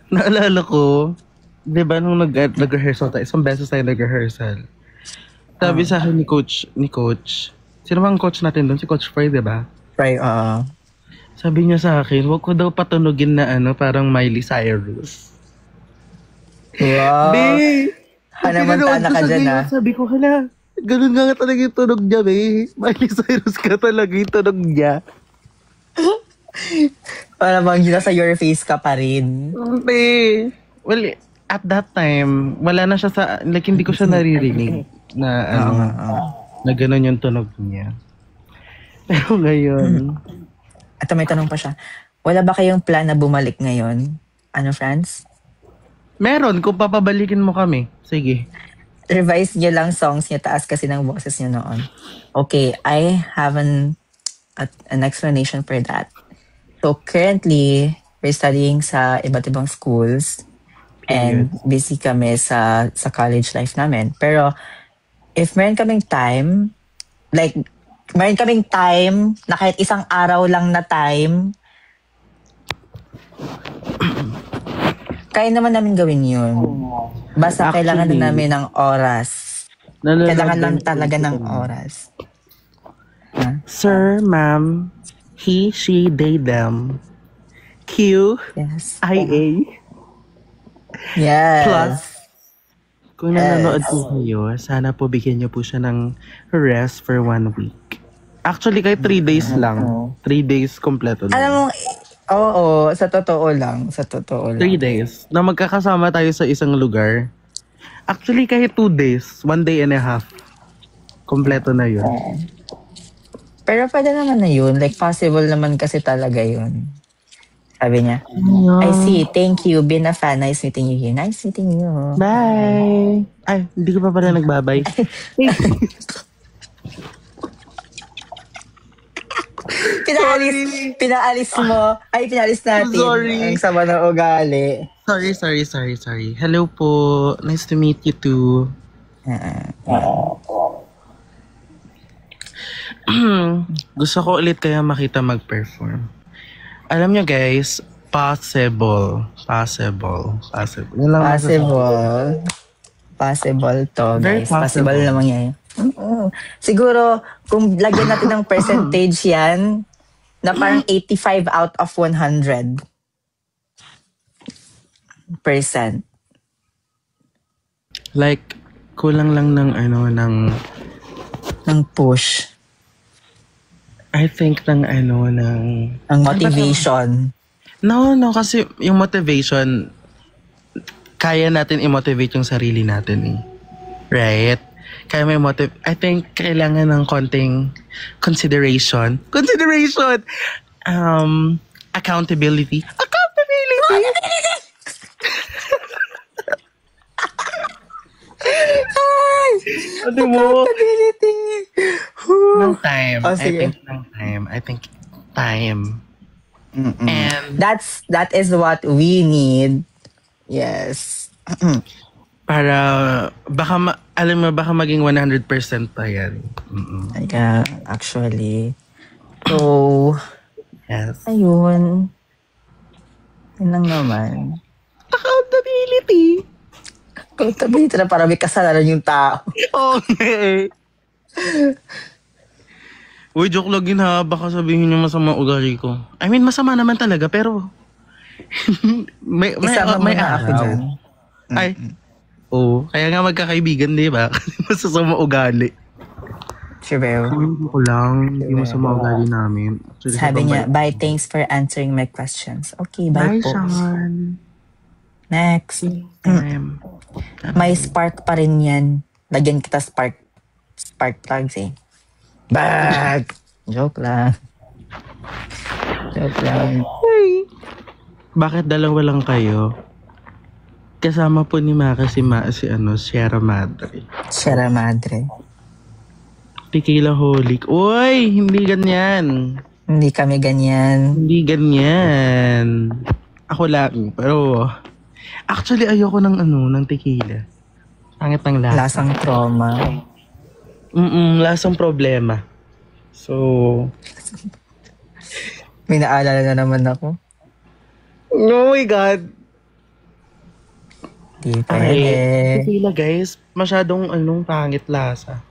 Naalala ko, di ba nung nag-rehearsal tayo, isang beses tayo nag-rehearsal. Sabi sa akin ni Coach, sino bang coach natin doon? Si Coach Fry, di ba? Fry, Sabi niya sa akin, wag ko daw patunugin na parang Miley Cyrus. Wow! Be! Hanamantana ka dyan ha. Sabi ko, ganun nga talaga yung tunog niya, be. Miley Cyrus ka talaga yung tunog niya. Para bang nasa your face ka pa rin. Be! Well, at that time, wala na siya hindi ko siya naririnig na na ganun yung tunog niya. Pero ngayon... At may tanong pa siya. Wala ba kayong plan na bumalik ngayon? Franz? Meron, kung papabalikin mo kami. Sige. Revise niyo lang songs niyo, taas kasi ng boses niyo noon. Okay, I have an explanation for that. So currently, we're studying sa iba't ibang schools and busy kami sa college life namin. Pero if meron kaming time, na kahit isang araw lang na time, kaya naman namin gawin yun. Basta kailangan na namin ng oras. Kailangan lang talaga ng oras. Sir, ma'am, he, she, they, them. Q, yes. IA. Yes. Plus, kung nanonood po kayo, sana po bigyan niyo po siya ng rest for 1 week. Actually, kahit 3 days lang. 3 days kompleto lang. Alam mo, oo, sa totoo lang. 3 days. Na magkakasama tayo sa isang lugar. Actually, kahit 2 days, 1 day and a half, kompleto na yun. Pero pwede naman na yun. Like, possible naman kasi talaga yun. Sabi niya, I see. Thank you. Been a fan. Nice meeting you here. Nice meeting you. Bye! Ay, hindi ko pa pala nagbabay. Pinaalis mo. Ay, pinaalis natin. Sorry. Ang sama ng ugali. Sorry. Hello po. Nice to meet you too. Gusto ko ulit kaya makita mag-perform. Alam nyo guys, possible. Yun lang Possible to, Very guys. possible. Possible na mangyayari. Siguro, kung lagyan natin ng percentage yan, na parang 85 out of 100%. Like, kulang lang ng Ng push. I think ng Ang motivation. No, kasi yung motivation, kaya natin i-motivate yung sarili natin eh. Right? Kaya may I think kailangan ng konting consideration. Accountability. Ano mo? Accountability. Ng time. Oh, sige. I think time. And That is what we need. Yes. para alam mo baka maging 100% pa yan. Yeah, actually. So, Yes. ayun. Yun lang naman. Accountability. Accountability na para may kasalanan yung tao. Okay. Uy, joke lang yun ha. Baka sabihin yung masama ugali ko. I mean, masama naman talaga, pero may Isama mo na ako araw. dyan. Ay, oo. Kaya nga magkakaibigan, di ba? Kasi masasama ugali. Sure. Hindi ko lang. Hindi masama ugali namin. Actually, Sabi niya, sobrang bye, thanks for answering my questions. Okay, bye, Bye, po. Sean. Next. Time. May spark pa rin yan. Lagyan kita spark plugs eh. Bag! Joke lang. Hey. Bakit dalawa lang kayo? Kasama po ni Maka si Sierra Madre. Sierra Madre. Tequila Holic. Uy, hindi ganyan. Hindi kami ganyan. Hindi ganyan. Ako lang, pero actually ayoko ng tequila. Pangit ng lasa. Lasang trauma. Lasang problema. So, May naalala na naman ako. oh my God. Di pwede. Tequila guys, masyadong pangit lasa.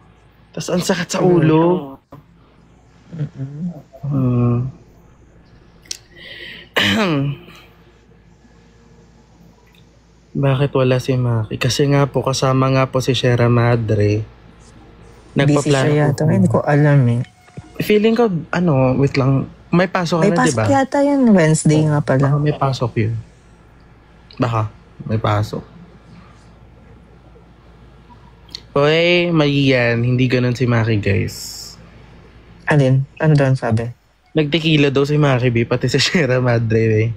Tapos ang sakit sa ulo. Bakit wala si Maki? Kasi nga po, kasama nga po si Sierra Madre. Busy siya yata. Hindi ko alam eh. Feeling ko, wait lang. May pasok May ka na, di pasok ba? yata yun. Wednesday nga pala. Baka may pasok yun. Baka, may pasok. Hoy, yan. Hindi ganun si Maki, guys. Alin? Ano doon sabi? Nagtequila daw si Maki, B, pati si Sierra Madre, eh.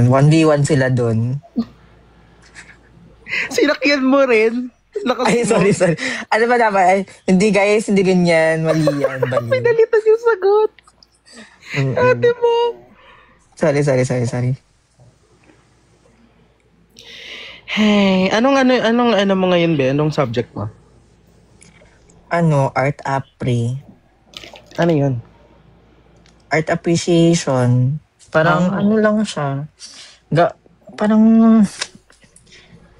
1v1 sila doon. Sinakyan mo rin. Ay, sorry. Ano ba dapat? Ay, hindi guys, hindi ganyan. Mali yan. Bali. Pinalitan yung sagot. Ate mo. Sorry. Hey, anong mo ngayon, be? Anong subject mo? Art Apri. Ano yun? Art appreciation. Parang lang siya. Parang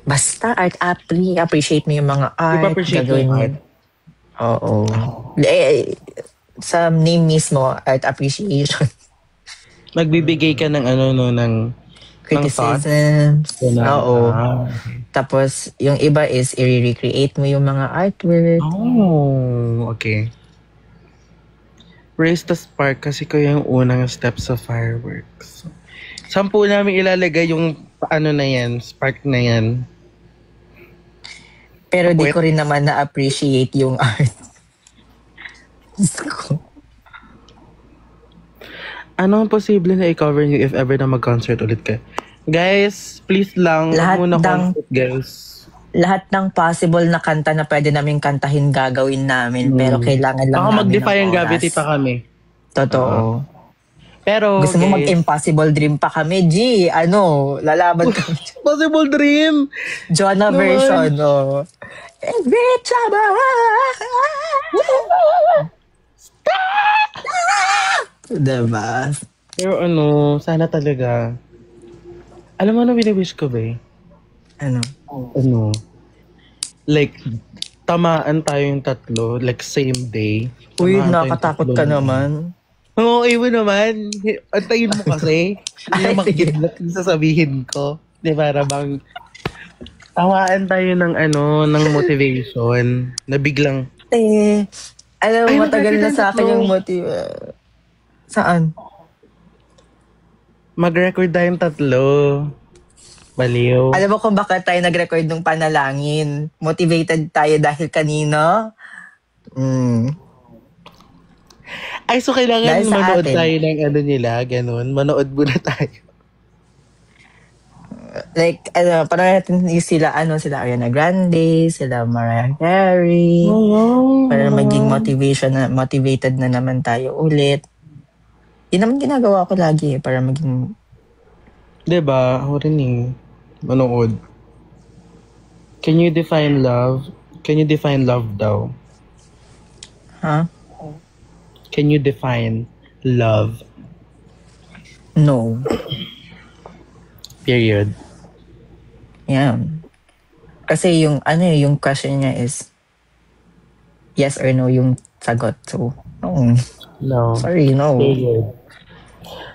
basta art appreciate mo yung mga art. Ipa-appreciate mo yung art? Oo. Sa name mismo, art appreciation. Magbibigay ka ng ng Criticisms. Oo. Tapos, yung iba is i-recreate mo yung mga artwork. Oh, okay. Raise the spark kasi ko yung unang step sa fireworks. Saan po namin ilalagay yung na yan, spark na yan? Pero di Wait. ko rin naman na-appreciate yung art. Gusto ko. Ano ang posible na i-cover niyo if ever na mag-concert ulit kayo? Guys, please lang, Lahat huwag muna ng- concert, guys. Lahat ng possible na kanta na pwede namin kantahin gagawin namin. Pero kailangan lang Baka namin mag-defy ng ang oras. gravity pa kami. Totoo. Pero, Gusto mo guys, mag-impossible dream pa kami, G? Lalaban kami. possible dream! Jonah Naman. version, oh. Diba? Pero sana talaga. Alam mo ano wini-wish ko, ba? Ano? Like, tamaan tayong tatlo, like same day. Uy, Tamaan tayong nakatakot tatlo ka na- naman. Oo, mo naman. Antayin mo kasi. Hindi Ay, na makikidlat yung sasabihin ko. Di ba, bang tamaan tayo ng ng motivation na biglang, Alam Ay, mo, matagal na mag-record sa akin tayo. yung Saan? mag-record tayong tatlo. Baliw. Alam mo kung bakit tayo nag-record ng panalangin? Motivated tayo dahil kanino? Ay, so kailangan Dahil sa manood atin. tayo ng nila, ganun. Manood muna tayo. Like, parang natin sila Ariana Grande, sila Mariah Carey. Para maging motivated na naman tayo ulit. Yun naman ginagawa ko lagi para maging... Diba? Ako rin manood. Can you define love? Can you define love daw? Ha? Can you define love? No. Period. Yeah. Kasi yung question niya is yes or no yung sagot. So, no. No. Sorry, no. Period.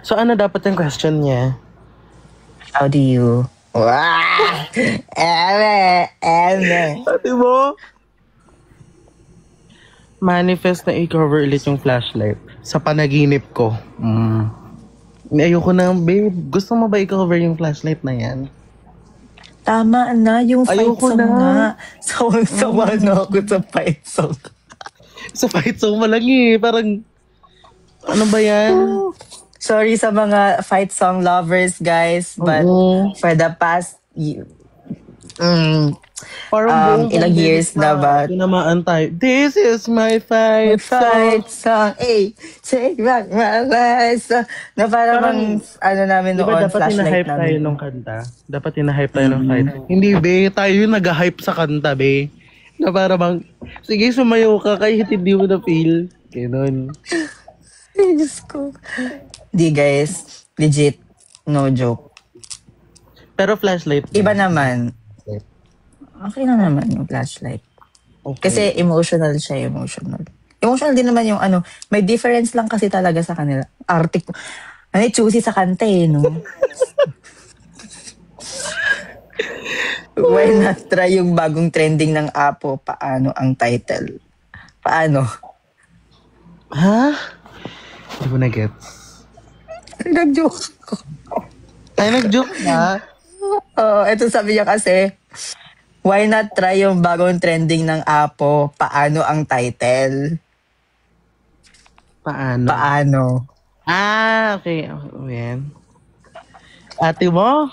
So ano dapat yung question niya? How do you... Eme. Ate mo? Manifest na i-cover ulit yung flashlight sa panaginip ko. Ayoko na, babe. Gusto mo ba i-cover yung flashlight na yan? Tama na, yung fight Ayoko song na. nga. Sawang-sawa na ako sa fight song. Sa fight song mo lang Parang, ano ba yan? Sorry sa mga fight song lovers, guys. But Oo. for the past Parang buong ilang years na ba? tinamaan tayo. This is my fight song. fight song, take back my life. Na parang namin Di noon, ba dapat flashlight hina-hype tayo namin. nung kanta? Dapat hina-hype tayo ng fight. Hindi, be. Tayo yung nag-hype sa kanta, be. Na para bang, sige, sumayaw ka kahit hindi mo na-feel. Ganun. Ay, Diyos ko. Di guys, legit, no joke. Pero flashlight. Iba naman. Okay lang naman yung flashlight. Okay. Kasi emotional siya, emotional. Emotional din naman yung may difference lang kasi talaga sa kanila. Choosy sa kanta no? Why not try yung bagong trending ng Apo? Paano ang title? Paano? Ha? Hindi ko na-gets. Nag-joke ko. Ay, nag-joke na. Ito sabi niya kasi, why not try yung bagong trending ng Apo? Paano ang title? Paano? Paano? Okay. Ayan. Ate mo,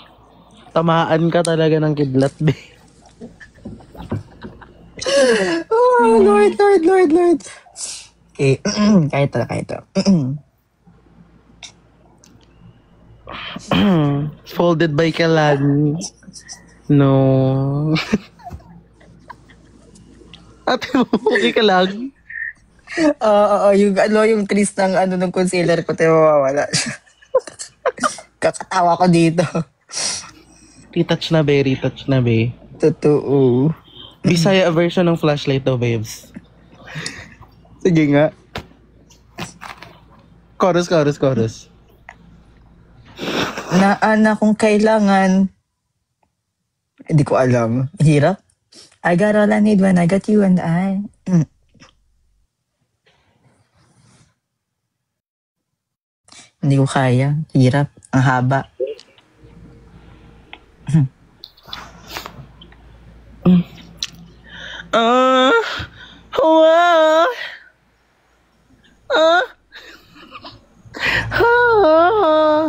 tamaan ka talaga ng kidlat, be. Oh, Lord. Okay, kahit ito. Folded by Kalani. No. Ate mo, okay ka lang? Yung Chris ng concealer ko, tayo mawawala siya. Kakatawa ko dito. Retouch na, be. Retouch na, be. Totoo. Bisaya version ng flashlight daw, babes. Sige nga. Chorus. Na kung kailangan, hindi ko alam. Hirap. I got all I need when I got you and I. Hindi ko kaya. Hirap. Ang haba. Ah, ah, ah, ah.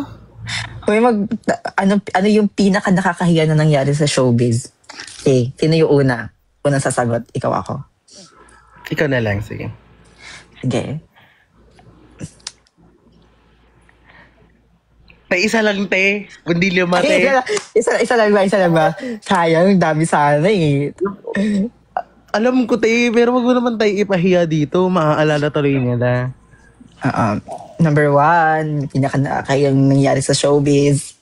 Uy, ano yung pinaka nakakahiya na nangyari sa showbiz? Okay, sino yung una? Unang sasagot, ikaw ako. Ikaw na lang, sige. Sige. Isa lang, te. Kundi lima, Ay, te. isa lang ba? Sayang, dami sana eh. Alam ko, te, pero wag mo naman tayo ipahiya dito. Maaalala tuloy nila. Number 1, pinaka nakakayang nangyari sa showbiz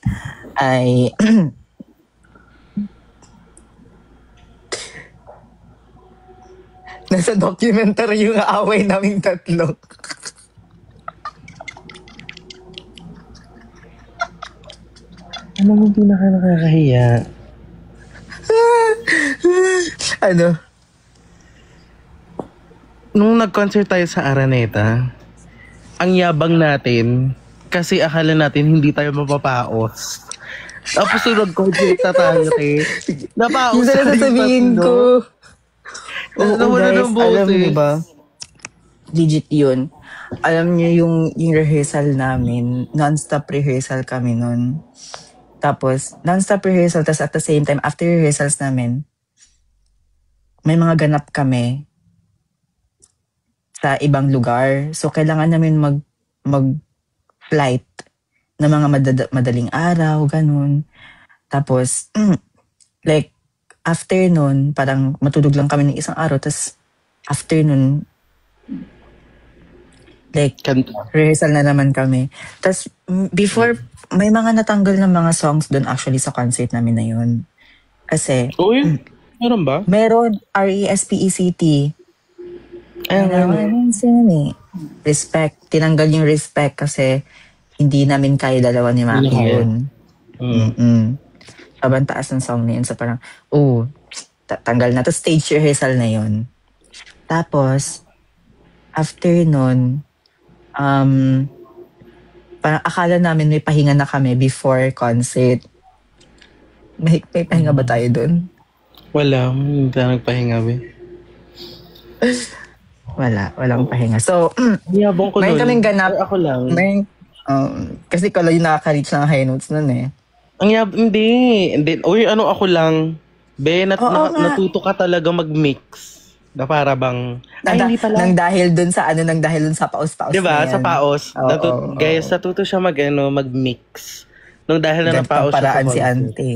ay nasa documentary yung away naming tatlo. Ano mo pinaka nakakahiya? Ano? Nung nag-concert tayo sa Araneta, ang yabang natin, kasi akala natin hindi tayo mapapaos. Tapos nung nag-concert na tayo, te, napaos Yung sana sasabihin ko. Oo, nawala guys, ng boses. alam niyo ba? Legit yun. Alam niyo yung rehearsal namin, non-stop rehearsal kami nun. Tapos, non-stop rehearsal, tapos at the same time, after rehearsals namin, may mga ganap kami sa ibang lugar. So, kailangan namin mag-flight na mga madaling araw, ganun. Tapos, like, after nun, parang matulog lang kami ng isang araw, tapos after nun, like, rehearsal na naman kami. Tapos, before, may mga natanggal na mga songs doon actually sa concert namin na yun. Kasi, Uy, meron ba? meron RESPECT. Respect. Tinanggal yung respect kasi hindi namin kaya dalawa ni Maki yun. Sobrang taas ng song na yun. So parang, tanggal na to. Stage rehearsal na yun. Tapos, after nun, parang akala namin may pahinga na kami before concert. May pahinga ba tayo dun? Wala, hindi tayo nagpahinga, be. Walang pahinga. So, Yabang ko may nun. kaming ganap. Or ako lang. Kasi kala yung nakaka-reach ng high notes nun eh. Hindi. Uy, ako lang. Be, Oo nga. natuto ka talaga mag-mix. Na para bang, hindi pala. Nang dahil dun sa paus-paus Diba? na yan. Sa paos. Oo. Guys, natuto siya mag-mix. Nung dahil na napaos siya sa Paraan si concert. Ante.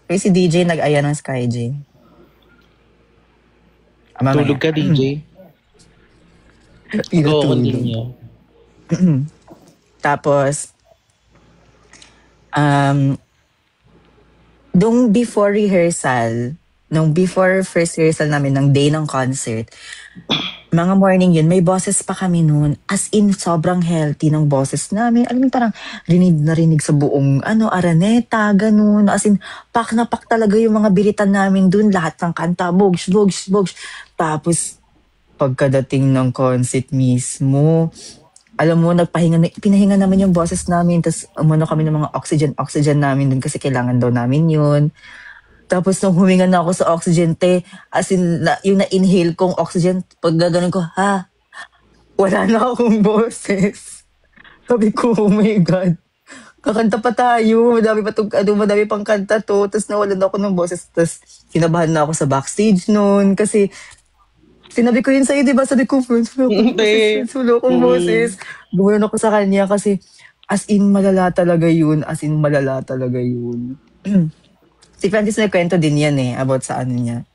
Kasi si DJ nag-aya ng Sky J. Tulog ka, DJ. Go, continue. Tapos, before first rehearsal namin ng day ng concert, mga morning yun, may boses pa kami noon. As in, sobrang healthy ng boses namin. Alam mo, parang rinig sa buong Araneta, ganun. As in, pak na pak talaga yung mga biritan namin dun. Lahat ng kanta, bogs. Tapos, pagkadating ng concert mismo, alam mo, pinahinga naman yung boses namin. Tapos, umano kami ng mga oxygen namin dun kasi kailangan daw namin yun. Tapos nung huminga na ako sa oxygen, as in, yung na-inhale kong oxygen, pag gano'n ko, wala na akong boses. Sabi ko, oh my God, kakanta pa tayo, madami pang kanta to, tapos nawalan ako ng boses, tapos kinabahan na ako sa backstage noon, kasi sinabi ko yun sa'yo, diba? Sabi ko, friends, wala akong boses. Gumanon ako sa kanya kasi as in, malala talaga yun. Si Francis nagkwento din yan about sa ano niya.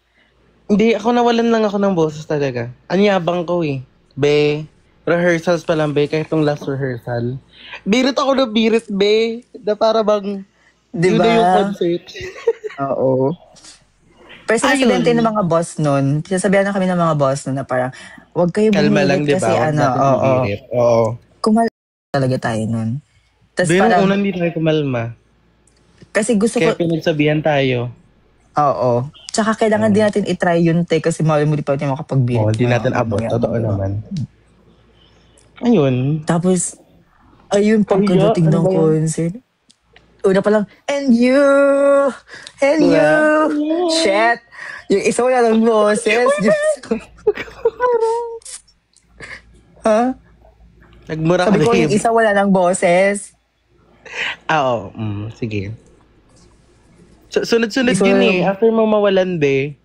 Hindi, nawalan lang ako ng boses talaga. Anyabang ko eh. Be, rehearsals pa lang, be, kahit nung last rehearsal. Birit ako na birit, be. Na para bang, Diba? yun na yung concert. Oo. Pero sinasabihan ng mga boss nun, sinasabihan na kami ng mga boss nun na parang, huwag kayo Kalma lang, bumilit diba? kasi Huwag natin bumirit. Oo. Kumalma talaga tayo nun. Tas Be, parang, nung una hindi tayo kumalma. kasi gusto Kaya ko, pinagsabihan tayo. oo. Tsaka kailangan din natin itry yun, kasi mali mo di pa natin makapag-birit. Oo, hindi natin abot. Totoo naman. Ayun. Tapos, ayun, pagkadating ng concert, una pa lang, and you, Diba? shit, Yung isa wala ng boses. Diyos ko. Ha? Nagmura ka, Sabi ko, yung babe. isa wala ng boses. Oo, sige. So, sunod-sunod Isa yun wala eh. After mo mawalan, be,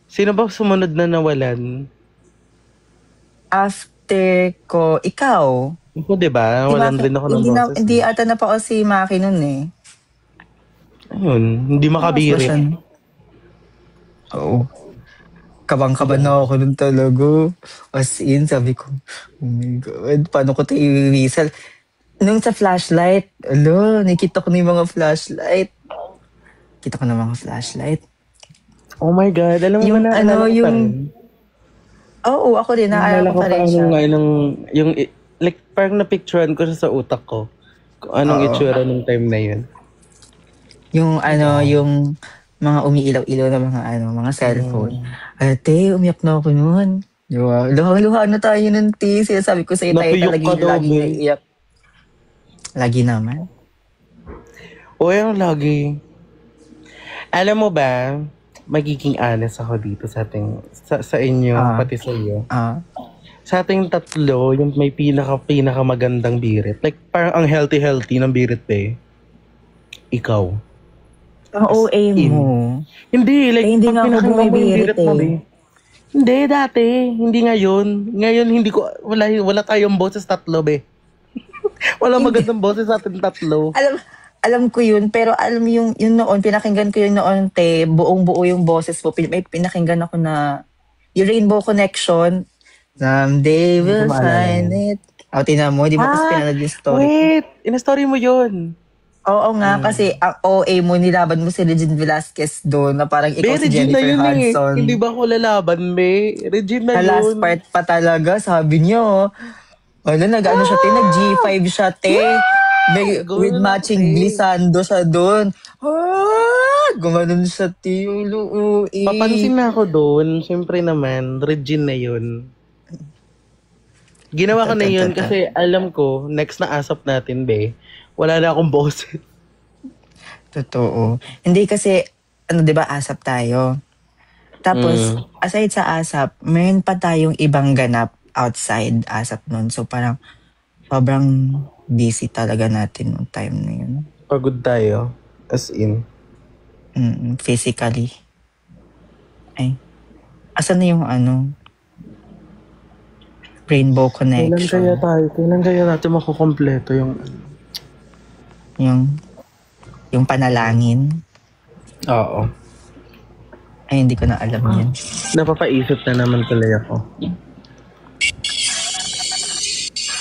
sino ba sumunod na nawalan? After ko, ikaw. Ako, di ba? Si Walan Maki, rin ako ng boses. hindi ata na pa ako si Maki nun eh. Ayun, hindi Mas ba makabiri. siya? Oo. Kabang-kaba na ako nun talaga. As in, sabi ko, oh my God, paano ko ito i-whistle? Nung sa flashlight, nakita ko na yung mga flashlight. Kita ko na mga flashlight. Oh my God, alam mo Yung na, ano, ko pa yung... rin. Oo, ako din, naaalala ko pa rin siya. Like, parang napicturean ko siya sa utak ko. Kung anong itsura nung time na yun. Yung ano, yung mga umiilaw-ilaw na mga cellphone. Ate, umiyak na ako noon. Diba? Luha-luha na tayo nun, te. Sabi ko sa'yo, tayo Napiyok talaga ka daw, lagi be. naiiyak. Lagi naman. O, yung lagi. Alam mo ba, magiging honest ako dito sa inyo, pati sa iyo. Sa ating tatlo, yung may pinaka magandang birit. Like, parang ang healthy ng birit, be. Ikaw. Ang OA mo. Hindi, like, hindi nga ako pinakinggan mo yung birit bumibirit mo, eh. be. Hindi, dati. Hindi ngayon. Ngayon, hindi ko, wala tayong boses tatlo, be. Wala magandang boses sa ating tatlo. Alam ko yun, pero alam mo yung noon, pinakinggan ko yun noon, te, buong-buo yung boses mo. May pinakinggan ako na, yung Rainbow Connection, someday we'll find it. Tingnan mo, di ba kasi pinanood yung story? Wait, in-story mo yun. Oo nga, kasi ang OA mo, nilaban mo si Regine Velasquez doon, na parang ikaw si Jennifer Hudson. Hindi ba ako lalaban, be? Regine na yun. Sa last part pa talaga, sabi niyo, nag-ano siya, te, nag-G5 siya, te. With matching glissando siya doon. Gumanon siya, te, yung luui. Papansin na ako doon, syempre naman, Regine na yun. Ginawa ko na yun kasi alam ko, next na asap natin, be, wala na akong boses. Totoo. Hindi kasi, di ba, asap tayo. Tapos, aside sa asap, mayroon pa tayong ibang ganap outside asap nun. So, parang, sobrang busy talaga natin nung time na yun. Pagod tayo, as in. Physically. Ay, asan na yung Rainbow Connection? Kailan kaya natin makukompleto yung panalangin? Oo. Ay, hindi ko na alam yan. Napapaisip na naman tuloy ako.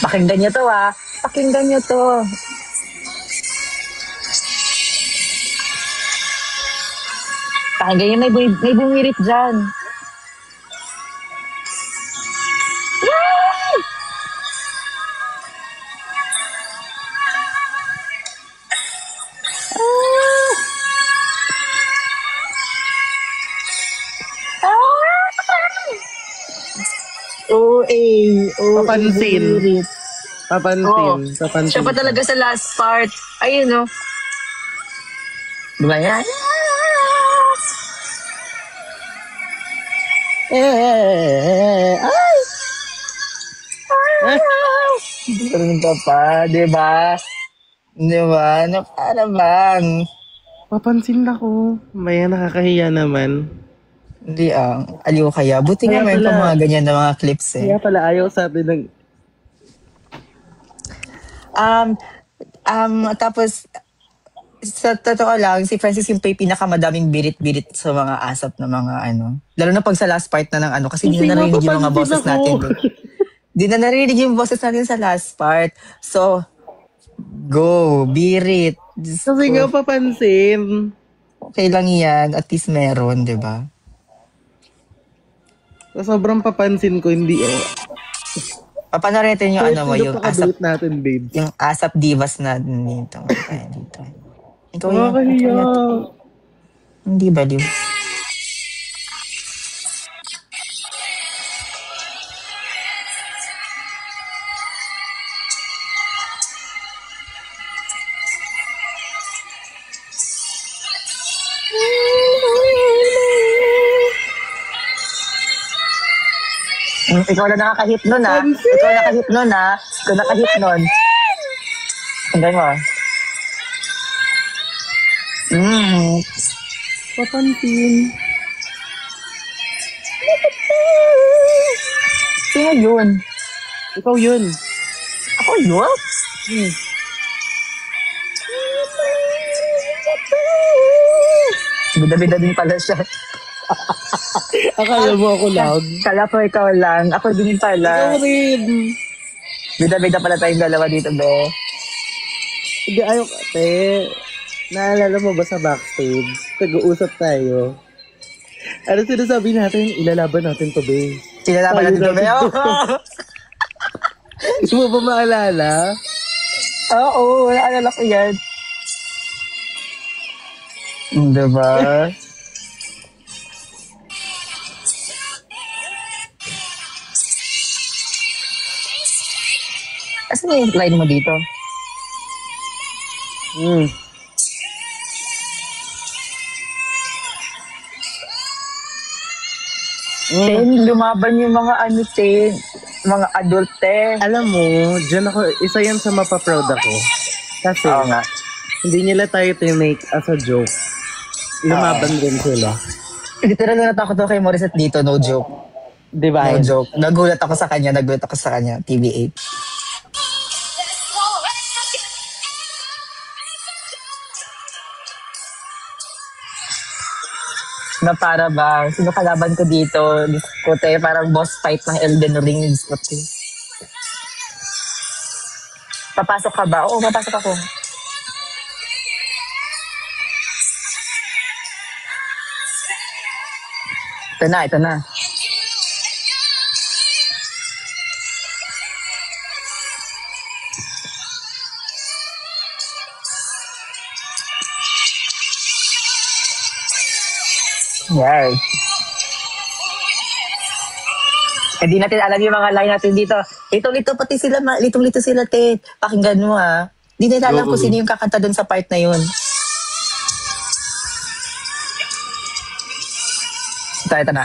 Pakinggan nyo to, Pakinggan nyo to. Pakinggan nyo, may bumirit dyan. Papansin. Siya pa talaga sa last part. Ayun, no? Diba yan? Ganun ka pa, diba? Diba? Para bang? Papansin ako. May nakakahiya naman. Hindi aliw kaya. Buti nga meron pa mga ganyan na mga clips eh. Kaya pala ayaw sa atin ng... Tapos, sa totoo lang, si Francis yung pinakamadaming birit-birit sa mga asap na mga Lalo na pag sa last part na ng kasi hindi na narinig yung mga boses natin. Hindi na narinig yung boses natin sa last part. So, go, birit. Kasi nga papansin. Okay lang yan. At least meron, di ba? Sobrang papansin ko, hindi Paano natin yung yung asap natin, babes. Yung asap divas na dito. Ikaw nakakahiya. Hindi baliw. Ikaw na nakaka-hit nun, ha? Pansin! Ikaw nakahit nun, ha? Ikaw nakahit nun. Tingnan mo. Papansin. Sino yun? Ikaw yun. Ako yun? Hmm. Bida-bida din pala siya. Akala mo ako loud. Kala ko ikaw lang. Ako din pala. Ikaw rin. Bida-bida pala tayong dalawa dito, be. Hindi, ayaw ate. Naalala mo ba sa backstage? Nag-uusap tayo. Ano sinasabi natin? Ilalaban natin to, be. Sinalaban natin Tayo to, be. natin to. Hindi mo ba maalala? Oo, naalala ko yan. Diba? Asan yung line mo dito? Hmm. Ten, lumaban yung mga ano, ten. Mga adult, ten. Alam mo, dyan ako, isa yan sa mapaproud ako. Kasi, Oo nga. hindi nila tayo tinake as a joke. Lumaban din sila. Literal na natakot ako kay Morissette dito, no joke. Di ba? No joke. Nagulat ako sa kanya, TV8. Na para ba, sino kalaban ko dito? Diskute, parang boss fight ng Elden Ring. Diskute. Papasok ka ba? Oo, papasok ako. Ito na. Yes. Hindi natin alam yung mga line natin dito. Litong-lito pati sila, litong-lito sila, te. Pakinggan mo, ha. Hindi nila alam kung sino yung kakanta dun sa part na yun. Ito na.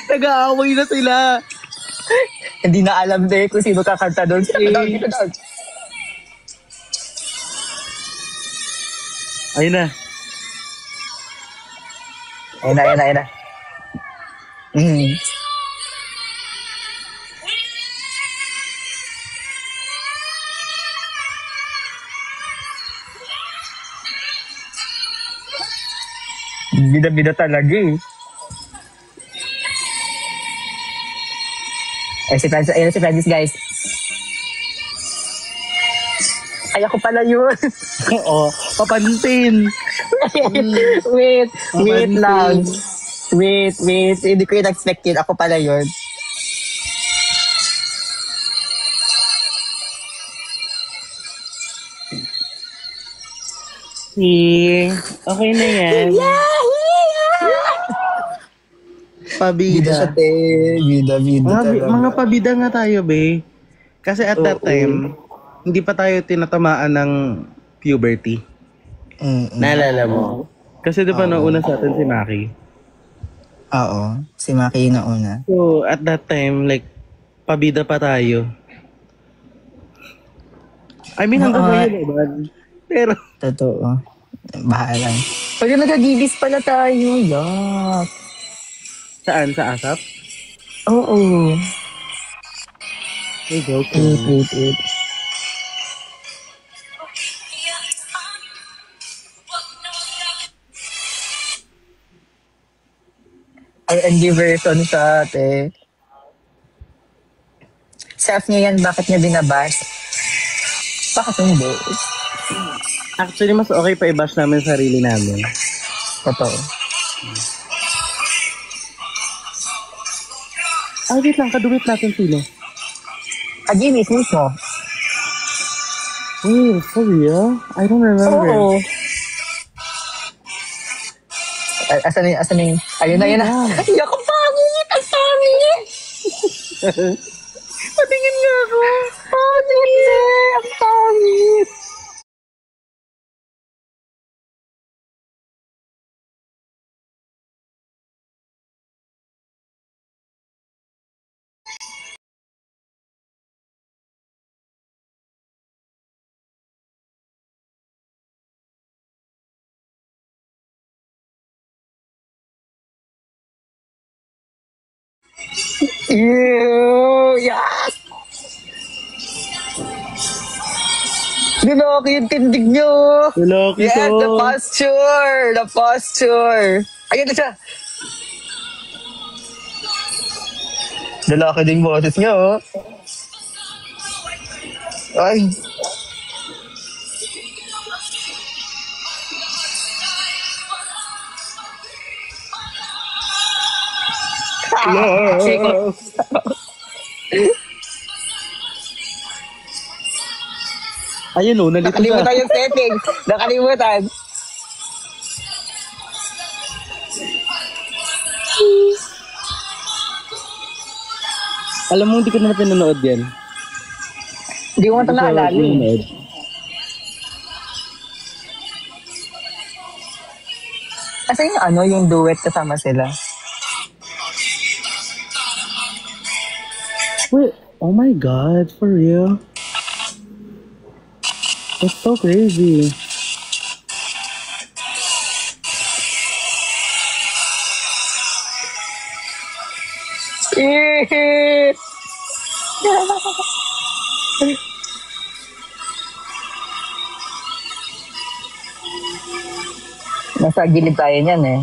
Nag-aaway na sila. Hindi na alam din kung sino kakanta dun. Dito. Ayun na. Ayun na. Bida-bida talaga eh. Si Francis, guys. Ay, ako pala yun. Oo, papansin. Wait lang. Wait. Hindi ko yun expect yun. Ako pala yun. Okay na yan. Pabida. Bida. Mga pabida nga tayo, be. Kasi at that time, hindi pa tayo tinatamaan ng puberty. Naalala mo? Kasi di ba nauna sa atin si Maki? Oo. Si Maki yung nauna. So, at that time, like, pabida pa tayo. I mean, hanggang ngayon, diba? Pero, Totoo. Bahala. Pag nagagigis pala tayo, yak. saan? Sa ASAP? Oo. Hey, joke. Wait. R&B version sa ate. Self niya yan, bakit niya binabash? Bakit hindi? Actually, mas okay pa i-bash namin sarili namin. Totoo. Wait lang, kaduwit natin sino? Agimis mismo. Sorry I don't remember. Oo. Asan yung... Ayun na. Ay, ako pangit! Ang pangit! Patingin nga ako. Pangit! Ang pangit! Ew! Yes! Ginaki yung tindig nyo! Lalaki Yes, to. the posture! The posture! Ayun na siya! Lalaki din boses niya, oh. Ay. Love. Ayun o, nandito siya. Nakalimutan yung setting. Nakalimutan. Alam mo, hindi ko na pinanood yan. Hindi mo ito naalala. Pinanood. Kasi yung ano, yung duet kasama sila. Wait, oh my God, for real? It's so crazy. Nasa gilid tayo niyan eh.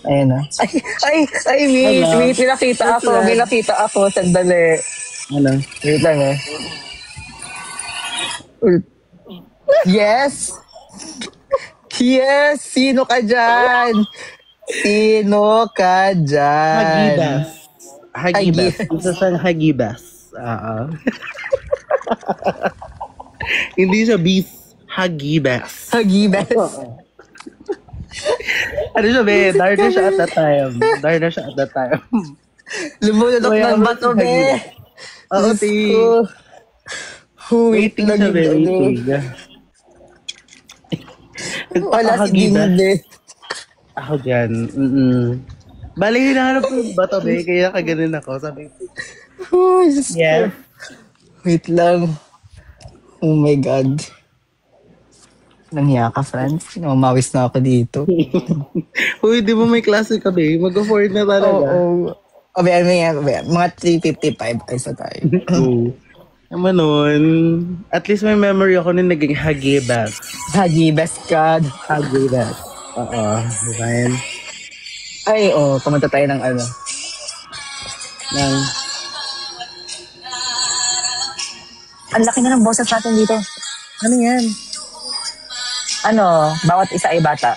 Ayun na. Ay, wait, Hello. wait, may nakita What's ako, that? may nakita ako, sandali. Ano? Wait lang eh. Yes! Yes! Sino ka dyan? Sino ka dyan? Hagibas. Hagibas. Isa siyang hagibas. Hindi siya beef. Hagibas. Hagibas. Ano siya, be? Dar na siya at that time. Dar na siya at that time. Lumulunok Wait, ng ano bato, si be. Hagibas? Oo, Diyos ti. ko. Waiting siya, be. Waiting. Wala si Hagibas. Ginde. Ako dyan. Bali, hinahanap ko yung bato, be. Kaya kaganin ako. Sabi ko, Oh, Diyos ko. yes. Wait lang. Oh my God. Nanghiya ka, Franz. Namamawis na ako dito. Uy, di ba may klase ka, be? Mag-afford na talaga. Oo. Abe, mga 355 ay sa tayo. Oo. Naman nun, at least may memory ako nung naging hagibas. Hagibas God. Hagibas. Oo, diba yan? Ay, pumunta tayo ng ano. Nang, Ang laki na ng boses natin dito. ano yan? Ano, bawat isa ay bata.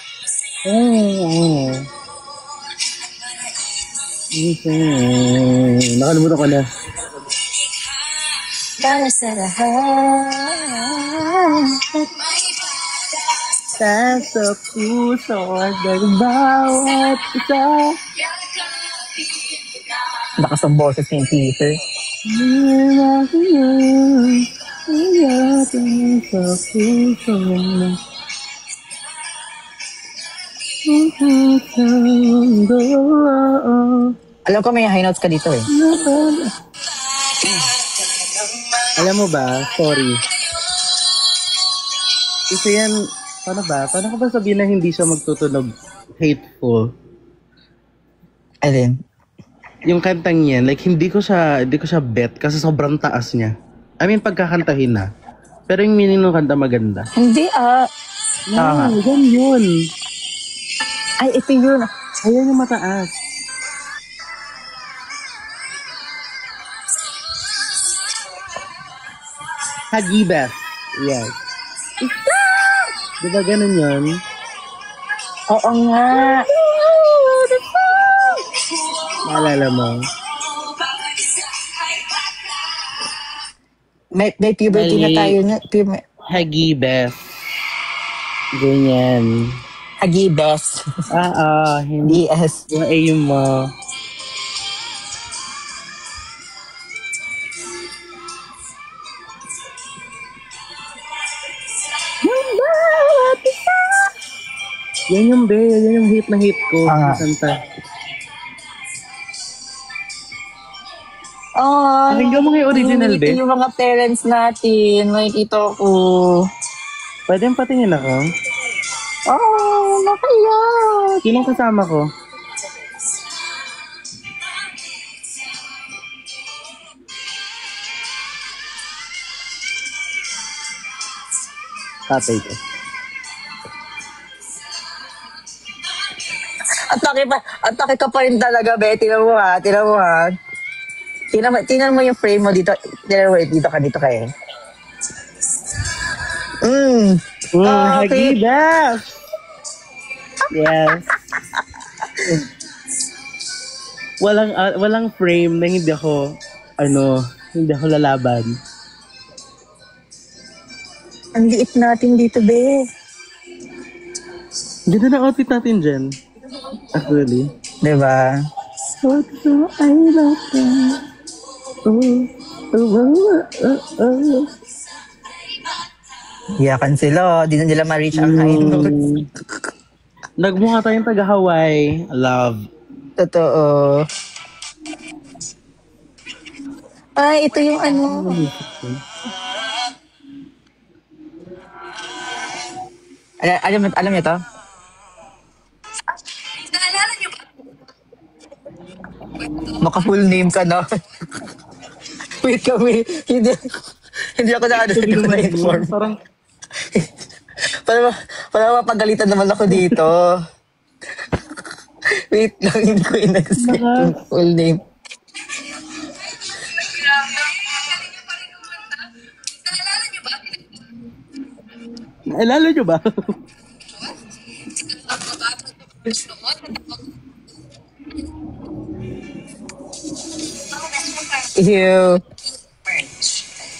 Nakalimutan ko na. Para sa lahat. Sa puso ng bawat isa. Lakas ang boses ni Peter. Sa puso mo. Alam ko may high notes ka dito eh. Alam mo ba, sorry. Kasi yan, paano ba? Paano ko ba sabihin na hindi siya magtutunog hateful? Alin? Yung kantang yan, like hindi ko siya bet kasi sobrang taas niya. I mean, pagkakantahin na. Pero yung meaning ng kanta maganda. Hindi No, yan yun. Ay, ito yun. Ayan yung mataas. Hagibas. Yes. Diba ganun yun? Oo nga. Naalala mo? May puberty na Mali. tayo na. Hagibas. Ganyan. Hagibas. Hindi. DS. Yung A yung mo. Yan yung be, yan yung hit na hit ko. Ah. Santa. Pakinggan mo nga yung original, be. Yung mga parents natin. Nakikita ko. Pwede yung patingin ako? Nakaya. Sinong kasama ko? Tatay ko. Atake ka pa rin talaga, be. Tinan mo ha. Tingnan mo yung frame mo dito. Tingnan mo, dito ka eh. Okay. Hagidas! Yes. Walang frame na hindi ako lalaban. Ang liit natin dito, be. Ganda na outfit natin dyan. Actually. Diba? So I love you. Iyakan sila. Di na nila ma-reach ang high notes. Nagmukha tayong taga-Hawaii. Love. Totoo. Ay, ito yung ano. Alam niyo to? Maka-full name ka na. Wait kami. Hindi ako na-inform. Parang mapagalitan naman ako dito. Wait lang, hindi ko in-accept yung full name. Naalala nyo ba? Ew.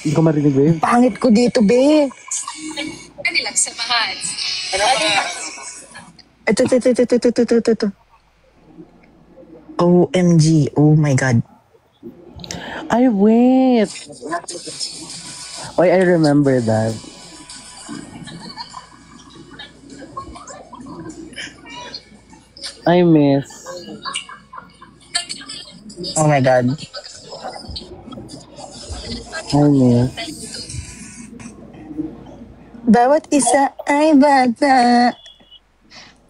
Hindi ko marinig ba yun? Pangit ko dito, be. Kanilang samahan. Ito. OMG. Oh my God. Ay, wait. Oy, I remember that. I miss. Oh my God. I miss. Bawat isa ay bata.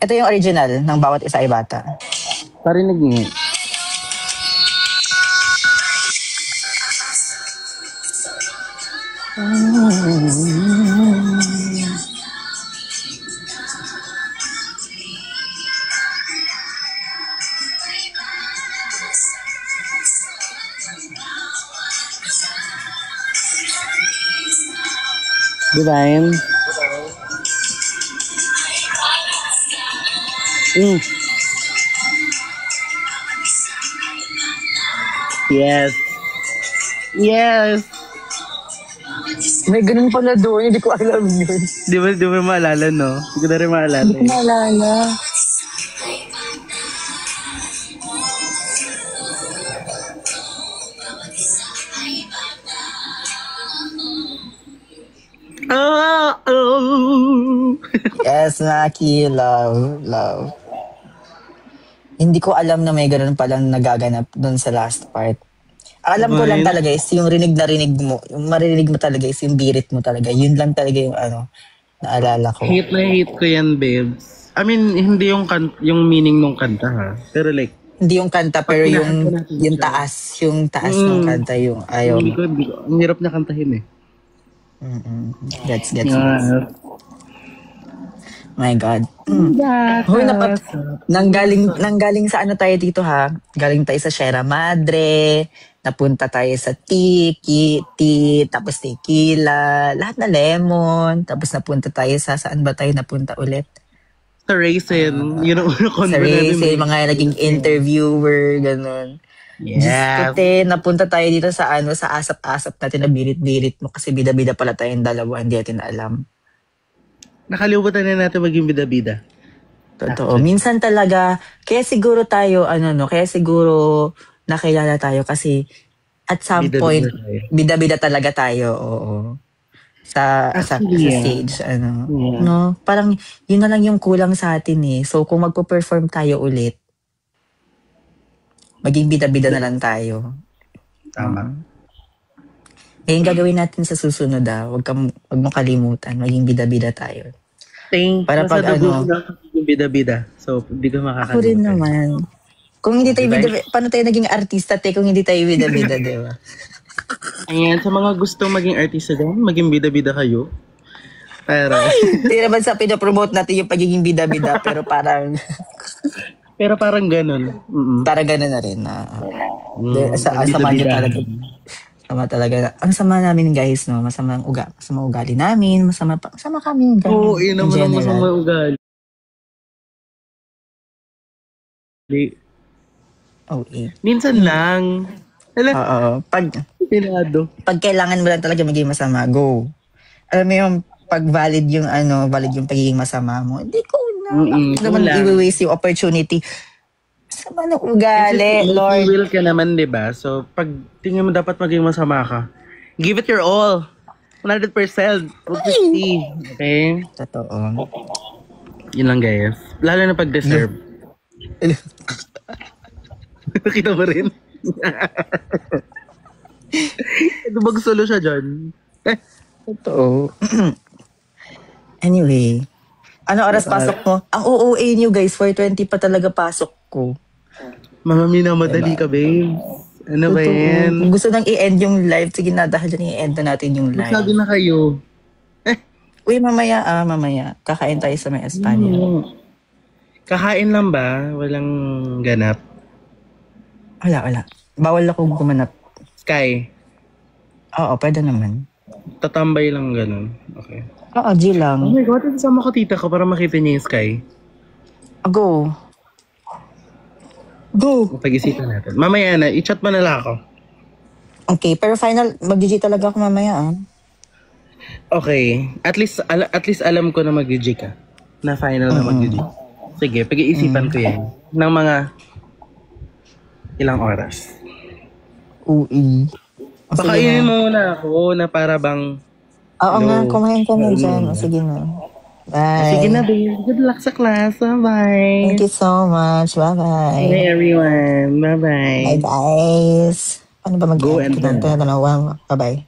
Ito yung original ng Bawat Isa ay Bata. Parinig niyo. Divine. Yes. Yes. May ganun pala doon, hindi ko alam yun. Di ba maalala, no? Hindi ko na rin maalala. Hindi ko maalala. Yes, Maki. Love. Hindi ko alam na may ganun palang nagaganap doon sa last part. Alam ko lang talaga is yung rinig mo, yung maririnig mo talaga is yung birit mo talaga. Yun lang talaga yung naalala ko. Hate ko yan, babes. I mean, hindi yung meaning ng kanta, ha? Pero like, hindi yung kanta, pero yung taas ng kanta yung ayaw mo. Ang hirap na kantahin eh. Gets. My God. Hoy, nanggaling sa ano tayo dito, ha? Galing tayo sa Sierra Madre, napunta tayo sa tea, tapos tequila, lahat na lemon, tapos napunta tayo saan ba tayo napunta ulit? Sa Raisin. Yun ang una sa Raisin, mga naging interviewer, ganun. Yeah. Kasi napunta tayo dito sa asap-asap natin na birit-birit mo kasi bida-bida pala tayong dalawa, hindi natin alam. Nakalimutan na natin maging bida-bida. Totoo. Minsan talaga, kaya siguro nakilala tayo kasi at some point, bida-bida talaga tayo. Oo. Sa stage, no? Parang yun na lang yung kulang sa atin eh. So kung magpo-perform tayo ulit, maging bida-bida na lang tayo. Tama. Ngayon gagawin natin sa susunod Huwag mo kalimutan, maging bida-bida tayo. Para pag yung bida-bida. So, hindi ka makakalimutan. Ako rin naman. Kung hindi tayo bida-bida, paano tayo naging artista kung hindi tayo bida-bida, di ba? Ayan, sa mga gustong maging artista dyan, maging bida-bida kayo. Pero, Hindi naman sa pinapromote natin yung pagiging bida-bida, pero parang, pero parang ganun. parang gano'n na rin na, ang sama niyo bida-bida. talaga. Sama talaga. Ang sama namin guys, no? Masama ugali namin, masama kami. Ganun, Oo, yun in naman ang general. masama ugali. Oh, eh. Minsan lang. Hala, Oo. pinado. Pag kailangan mo lang talaga maging masama, go. Alam mo yung pag valid yung pagiging masama mo. Hindi ko na. Bakit naman Wala. i-waste yung opportunity? Sama ng ugali, Lord. Will ka naman, di ba? So, pag tingin mo dapat maging masama ka, give it your all. 100%. 50. Okay? Totoo. Yun lang, guys. Lalo na pag deserve. Nakita mo rin? Magsulo siya dyan. Totoo. Anyway. Ano oras pasok mo? Ang OOA niyo guys, 4:20 pa talaga pasok ko. Mama, minamadali ka, babe. Ano ba Totoo. yan? Kung gusto nang i-end yung live, sige na, dahil dyan i-end na natin yung live. Sabi na kayo. Uy, mamaya. Kakain tayo sa may Espanya. Kakain lang ba? Walang ganap? Wala. Bawal ako gumanap. Sky. Oo, pwede naman. Tatambay lang ganun. Okay. Oo, G Oh lang. my God, isama ko tita ko para makita niya yung sky. Go. Go. Pag-isipan natin. Mamaya na, i-chat mo na lang ako. Okay, pero final, mag-G talaga ako mamaya Okay. At least alam ko na mag-GG ka. Na final na mag-GG. Sige, pag-iisipan ko yan. Ng mga ilang oras. Ui. Pakainin mo muna ako na para bang... Oo No. nga, kumain ka na dyan. O, sige na. Bye. Sige na, babe. Good luck sa class. Bye-bye. Thank you so much. Bye-bye. Bye, everyone. Bye-bye. Bye, guys. Ano ba Go and mag-end? Bye-bye.